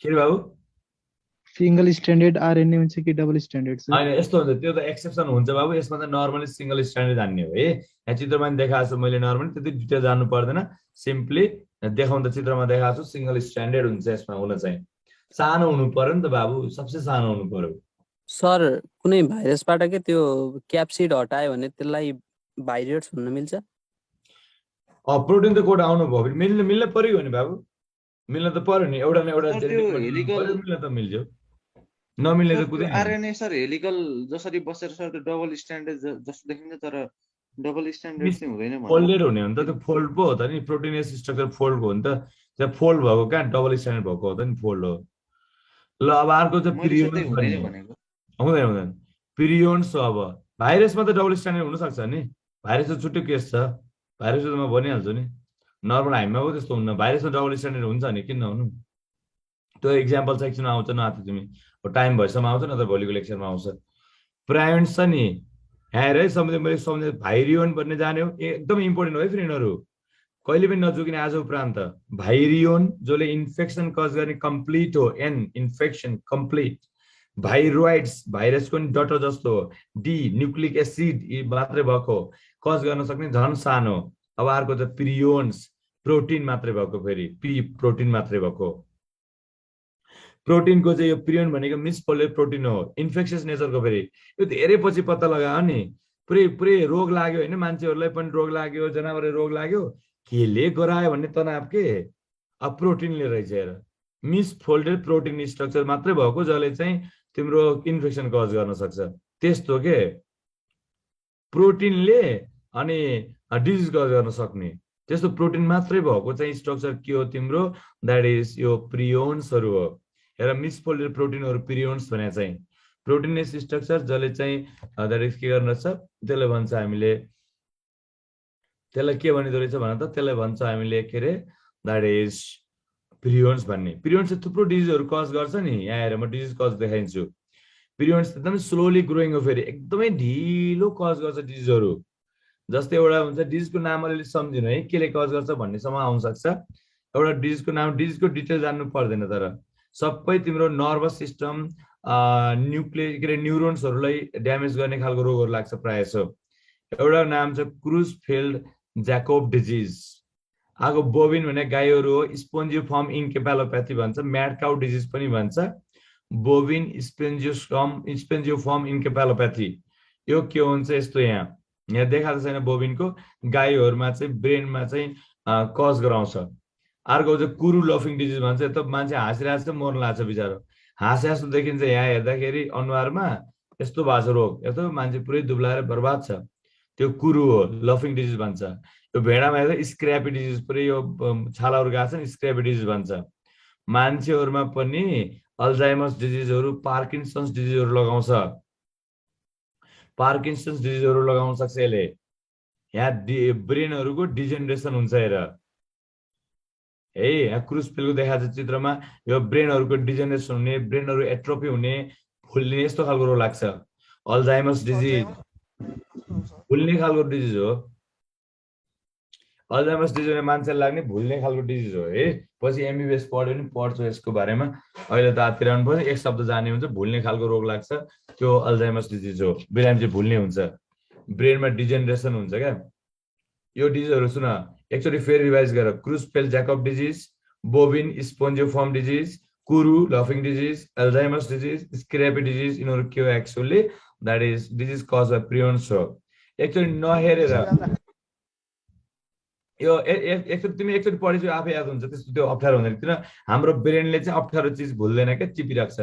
के बाबु सिंगल स्ट्यान्डर्ड आरएनए हुन्छ कि डबल स्ट्यान्डर्ड सर हैन यस्तो हुन्छ त्यो त एक्सेप्सन हुन्छ बाबु यसमा त नर्मली सिंगल स्ट्यान्डर्ड जान्ने हो है यहाँ चित्रमा नि देखाएको छु मैले नर्मली त्यति डिटेल जान्नु पर्दैन सिम्पली देखाउँदा चित्रमा देखाएको छु सिंगल स्ट्यान्डर्ड हुन्छ यसमा हुन चाहिँ सानो हुनु पर्यो नि त बाबु सबसे सानो हुनु पर्यो सर कुनै भाइरसबाट के त्यो क्याप्सिड हटायो भने त्यसलाई भाइरस भन्न मिल्छ प्रोटिन त कोड आउनु भयो मिल्न पर्यो नि बाबु मिल्न त पर्यो नि एउटा न एउटा मिल्न त मिल्छ नमिल्ने त कुदै आरएनए सर हेलिकल जसरी बसेर सर त्यो डबल स्ट्यान्डर्ड जस्तो देखिन्छ तर डबल स्ट्यान्डर्ड चाहिँ हुँदैन फोल्डेड हुने हो नि त त्यो फोल्ड पो हो त नि प्रोटिनेस स्ट्रक्चर फोल्ड हो नि त त्यो फोल्ड भएको कहाँ डबल स्ट्यान्डर्ड भएको हो त नि फोल्ड हो ल अब अर्को चाहिँ पिरियोन्स भनेको हुँदैन पिरियोन्स हो अब भाइरसमा त डबल स्ट्यान्डर्ड हुन सक्छ नि भाइरस त छुट्टै केस छ भाइरस त म भनिहाल्छु नि नर्मल हामीमा पो त्यस्तो हुन्न भाइरसमा डबल स्ट्यान्डर्ड हुन्छ नि किन नहुनु त्यो एक्जाम्पल सेक्सनमा आउँछ नआएको तिमी टाइम भएसम्म आउँछ न त भोलिको लेक्चरमा आउँछ प्रायोन्स छ नि यहाँ है मैले भाइरियोन भन्ने जान्यो एकदम इम्पोर्टेन्ट हो है फेरि यिनीहरू कहिले पनि नचुकिने आज उपरान्त भाइरियोन जसले इन्फेक्सन कज गर्ने कम्प्लिट हो एन इन्फेक्सन कम्प्लिट भाइरोइड्स भाइरसको नि डटर जस्तो हो डी न्यूक्लिक एसिड मात्रै भएको कज गर्न सक्ने झन् सानो अब अर्को त पिरियोन्स प्रोटिन मात्रै भएको फेरि प्रोटिन मात्रै भएको प्रोटिनको चाहिँ यो पिरियोन भनेको मिसफोल्डेड प्रोटिन हो इन्फेक्सियस नेचरको फेरि यो धेरै पछि पत्ता लगायो नि पुरै रोग लाग्यो होइन मान्छेहरूलाई पनि रोग लाग्यो जनावरलाई रोग लाग्यो केले गरायो भन्ने तनाव के अब प्रोटिनले रहेछ हेर मिसफोल्डेड प्रोटिन स्ट्रक्चर मात्रै भएको जसले चाहिँ तिम्रो इन्फेक्सन कज गर्न सक्छ त्यस्तो के प्रोटिनले अनि डिजिज कज गर्न सक्ने त्यस्तो प्रोटिन मात्रै भएको चाहिँ स्ट्रक्चर के हो तिम्रो द्याट इज यो प्रियोन्सहरु हो हेर मिसफोल्डेड प्रोटिनहरु पिरियोन्स भने चाहिँ प्रोटिनेस स्ट्रक्चर जसले चाहिँ द्याट इज के गर्न सक्छ त्यसले भन्छ हामीले त्यसलाई के भनिदो रहेछ भन त त्यसलाई भन्छ हामीले के रे द्याट इज पिरियोन्स भन्ने पिरियोन्सले थुप्रो डिजिजहरु कज गर्छ नि यहाँ हेर म डिजिज कज देखाइन्छु पिरियोन्स एकदमै स्लोली ग्रोइङ हो फेरि एकदमै ढिलो कज गर्छ डिजिजहरु जस्तै एउटा हुन्छ डिजिजको नाम अलिअलि सम्झिनु है केले कज गर्छ भन्नेसम्म आउन सक्छ एउटा डिजिजको नाम डिजिजको डिटेल जान्नु पर्दैन तर सबै तिम्रो नर्भस सिस्टम न्यूक्लियर के रे न्युरोन्सहरुलाई ड्यामेज गर्ने खालको रोगहरु लाग्छ प्रायः सो एउटा नाम छ क्रुजफेल्ड ज्याकोब डिजिज आगो बोबिन भने गाईहरु हो स्पोन्जियोफर्म इन्केफेलोप्याथी भन्छ म्याड काउ डिजिज पनि भन्छ बोबिन स्पोन्जियोफर्म इन्केफेलोप्याथी यो के हुन्छ यस्तो यहाँ देखाएको छैन बोबिनको गाईहरुमा चाहिँ ब्रेनमा चाहिँ कज गराउँछ। अर्को चाहिँ कुरु लफिङ डिजिज भन्छ, त मान्छे हाँसिरहेको छ मर्न लाग्छ बिचारो, हाँसे जस्तो देखिन्छ, यहाँ हेर्दाखेरि अनुहारमा यस्तो भएको छ रोग, यस्तो मान्छे पुरै दुब्लाएर बर्बाद छ, त्यो कुरु हो, लफिङ डिजिज भन्छ। यो भेडामा हेर्दा स्क्र्यापी डिजिज, पुरै यो छालाहरू गएको छ नि, स्क्र्यापी डिजिज भन्छ। मान्छेहरूमा पनि अल्जाइमर्स डिजिजहरू, पार्किन्सन्स डिजिजहरू लगाउँछ, पार्किन्सन्स डिजिजहरू लगाउन सक्छ यसले। यहाँ ब्रेनहरूको डिजेनरेसन हुन्छ हेर है, यहाँ क्रुसफेलको देखाएको छ चित्रमा, यो ब्रेनहरूको डिजेनरेसन हुने, ब्रेनहरू एट्रोफी हुने, फुल्ने, यस्तो खालको रोग लाग्छ। अल्जाइमर्स डिजिज भुल्ने खालको डिजिज हो। अल्जाइमर्स डिजिज मान्छेलाई लाग्ने भुल्ने खालको डिजिज हो है। पछि एमबिबिएस पढ्यो नि पढ्छु यसको बारेमा, अहिले त आतिरहनु पर्छ, एक शब्द जाने हुन्छ, भुल्ने खालको रोग लाग्छ, त्यो अल्जाइमर्स डिजिज हो। बिरामी चाहिँ भुल्ने हुन्छ, ब्रेनमा डिजेनरेसन हुन्छ क्या। यो डिजिजहरू सुन एकचोटि फेरि रिभाइज गर, Creutzfeldt Jakob disease, bovine spongiform disease, kuru लफिङ disease, Alzheimer's disease, scrapie disease, यिनीहरू के हो actually, that is disease cause by prions हो। एकचोटि नहेरेर यो एकचोटि तिमी एकचोटि पढेपछि आफै याद हुन्छ, त्यस्तो त्यो अप्ठ्यारो हुँदैन, किन हाम्रो ब्रेनले चाहिँ अप्ठ्यारो चिज भुल्दैन क्या, टिपिराख्छ।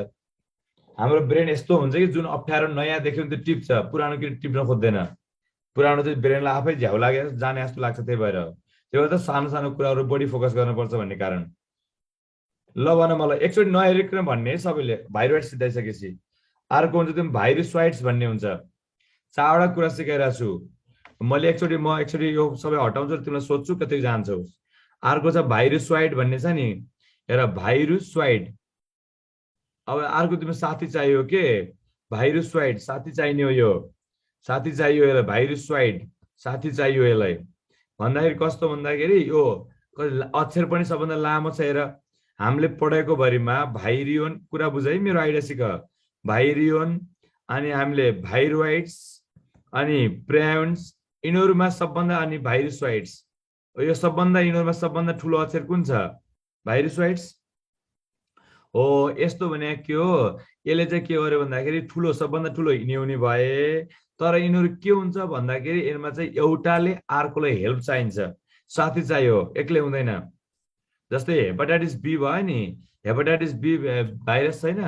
हाम्रो ब्रेन यस्तो हुन्छ कि जुन अप्ठ्यारो नयाँ देख्यो भने त्यो टिप्छ, पुरानो के टिप्न खोज्दैन, पुरानो चाहिँ ब्रेनलाई आफै झ्याउ लागेर जाने जस्तो लाग्छ, त्यही भएर त्यो त सानो सानो कुराहरू बढी फोकस गर्नुपर्छ भन्ने कारण। ल भन मलाई एकचोटि नहेरिकन भन्ने सबैले भाइरोइड सिधाइसकेपछि। अर्को हुन्छ त्यो भाइरोसोइड्स भन्ने हुन्छ, 4वटा कुरा सिकाइरहेको छु मैले, एकचोटि यो सबै हटाउँछु, तिमीलाई सोध्छु कति जान्छौ। अर्को छ भाइरोसोइड भन्ने छ नि, हेर भाइरोसोइड। अब अर्को तिम्रो साथी चाहियो के, भाइरोसोइड साथी चाहिने हो, यो साथी चाहियो यसलाई, भाइरोसोइड साथी चाहियो यसलाई भन्दाखेरि कस्तो भन्दाखेरि यो अक्षर पनि सबभन्दा लामो छ हेर। हामीले पढेको भरिमा भाइरियोन, कुरा बुझ है, मेरो आइडिया सिक, भाइरियोन अनि हामीले भाइरोइड्स अनि प्रेयोन्स, यिनीहरूमा सबभन्दा, अनि भाइरोसोइड्स, यो सबभन्दा यिनीहरूमा सबभन्दा ठुलो अक्षर कुन छ, भाइरोसोइड्स हो। यस्तो भने के हो, यसले चाहिँ के गर्यो भन्दाखेरि ठुलो, सबभन्दा ठुलो हिँड्ने भए, तर यिनीहरू के हुन्छ भन्दाखेरि यसमा चाहिँ एउटाले अर्कोलाई हेल्प चाहिन्छ, साथी चाहियो, एक्लै हुँदैन। जस्तै हेपाटाइटिस बी भयो नि, हेपाटाइटिस बी भाइरस छैन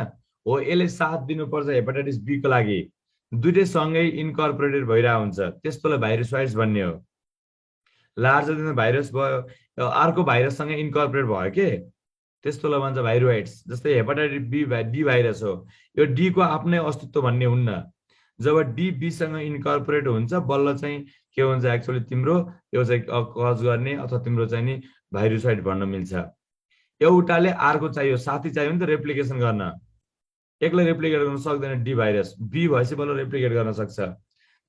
हो, यसले साथ दिनुपर्छ हेपाटाइटिस बी को लागि, दुइटै सँगै इन्कर्पोरेटेड भइरहेको हुन्छ, त्यस्तोलाई भाइरोसोइड्स भन्ने हो। लार्जर देन भाइरस भयो, अर्को भाइरससँग इन्कर्पोरेट भयो के, त्यस्तोलाई भन्छ भाइरोइड्स। जस्तै हेपाटाइटिस बी डी भाइरस हो, यो डी को आफ्नै अस्तित्व भन्ने हुन्न, जब डी बीसँग इन्कर्पोरेट हुन्छ बल्ल चाहिँ के हुन्छ एक्चुअली तिम्रो यो चाहिँ कज गर्ने अथवा तिम्रो चाहिँ नि भाइरोसोइड भन्न मिल्छ। एउटाले अर्को चाहियो, साथी चाहियो नि त रेप्लिकेसन गर्न, एक्लै रेप्लिकेट गर्न सक्दैन डी भाइरस, बी भएपछि बल्ल रेप्लिकेट गर्न सक्छ,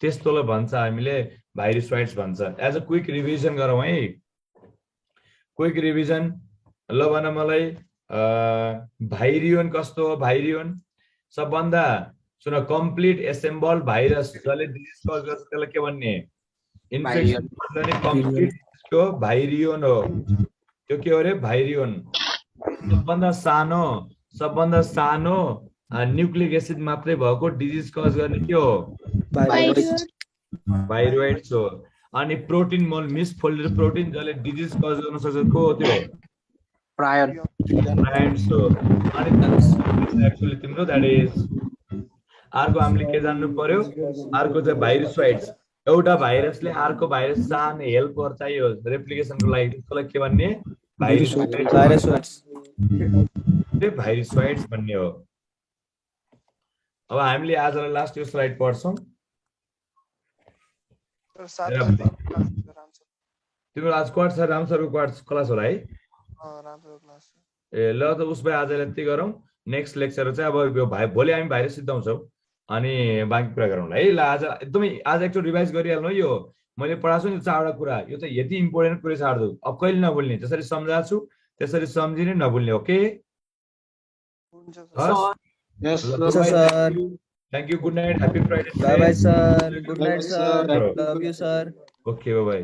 त्यस्तोलाई भन्छ हामीले भाइरोसोइड्स भन्छ। एज अ क्विक रिभिजन गरौँ है, क्विक रिभिजन। ल भन मलाई भाइरियोन कस्तो हो, भाइरियोन सबभन्दा सुन कम्प्लिट एसेम्बल भाइरस, जसले डिजिज कज गर्छ त्यसलाई के भन्ने, इन्फेक्सन गर्ने कम्प्लिट को भाइरियोन हो, त्यो के हो रे, भाइरियोन। सबभन्दा सानो न्युक्लिक एसिड मात्रै भएको डिजिज कज गर्ने के हो, भाइरोइड्स हो। अनि प्रोटिन मोल मिसफोल्डेड प्रोटिन जसले डिजिज कज गर्न सक्छ को हो, त्यो प्रायन्स हो। अनि एक्चुअली तिम्रो द्याट इज अर्को हामीले के जान्नु पर्यो, अर्को चाहिँ भाइरोसोइड्स। एउटा भाइरसले अर्को भाइरस चाहने हेल्पर चाहियो रेप्लिकेसनको लागि, त्यसलाई के भन्ने, भाइरोसोइड्स भन्ने हो। अब हामीले आजलाई लास्ट यो स्लाइड पढ्छौँ। तिम्रो आज क्वाड छ, राम सरको क्वाड क्लास होला है, ए ल त उस भए आजलाई यति गरौँ। नेक्स्ट लेक्चर चाहिँ अब यो भोलि हामी भाइरस सिद्धाउँछौँ अनि बाँकी कुरा गरौँला है। ल आज एकदमै आज एकचोटि रिभाइज गरिहाल्नु है, यो मैले पढाएको छु नि 4वटा कुरा, यो चाहिँ यति इम्पोर्टेन्ट कुरा छाड्दो, अब कहिले नभुल्ने, जसरी सम्झाएको छु त्यसरी सम्झिने, नभुल्ने, okay. Thank you, good night, happy Friday, bye bye sir, good night sir, love you sir, okay bye bye.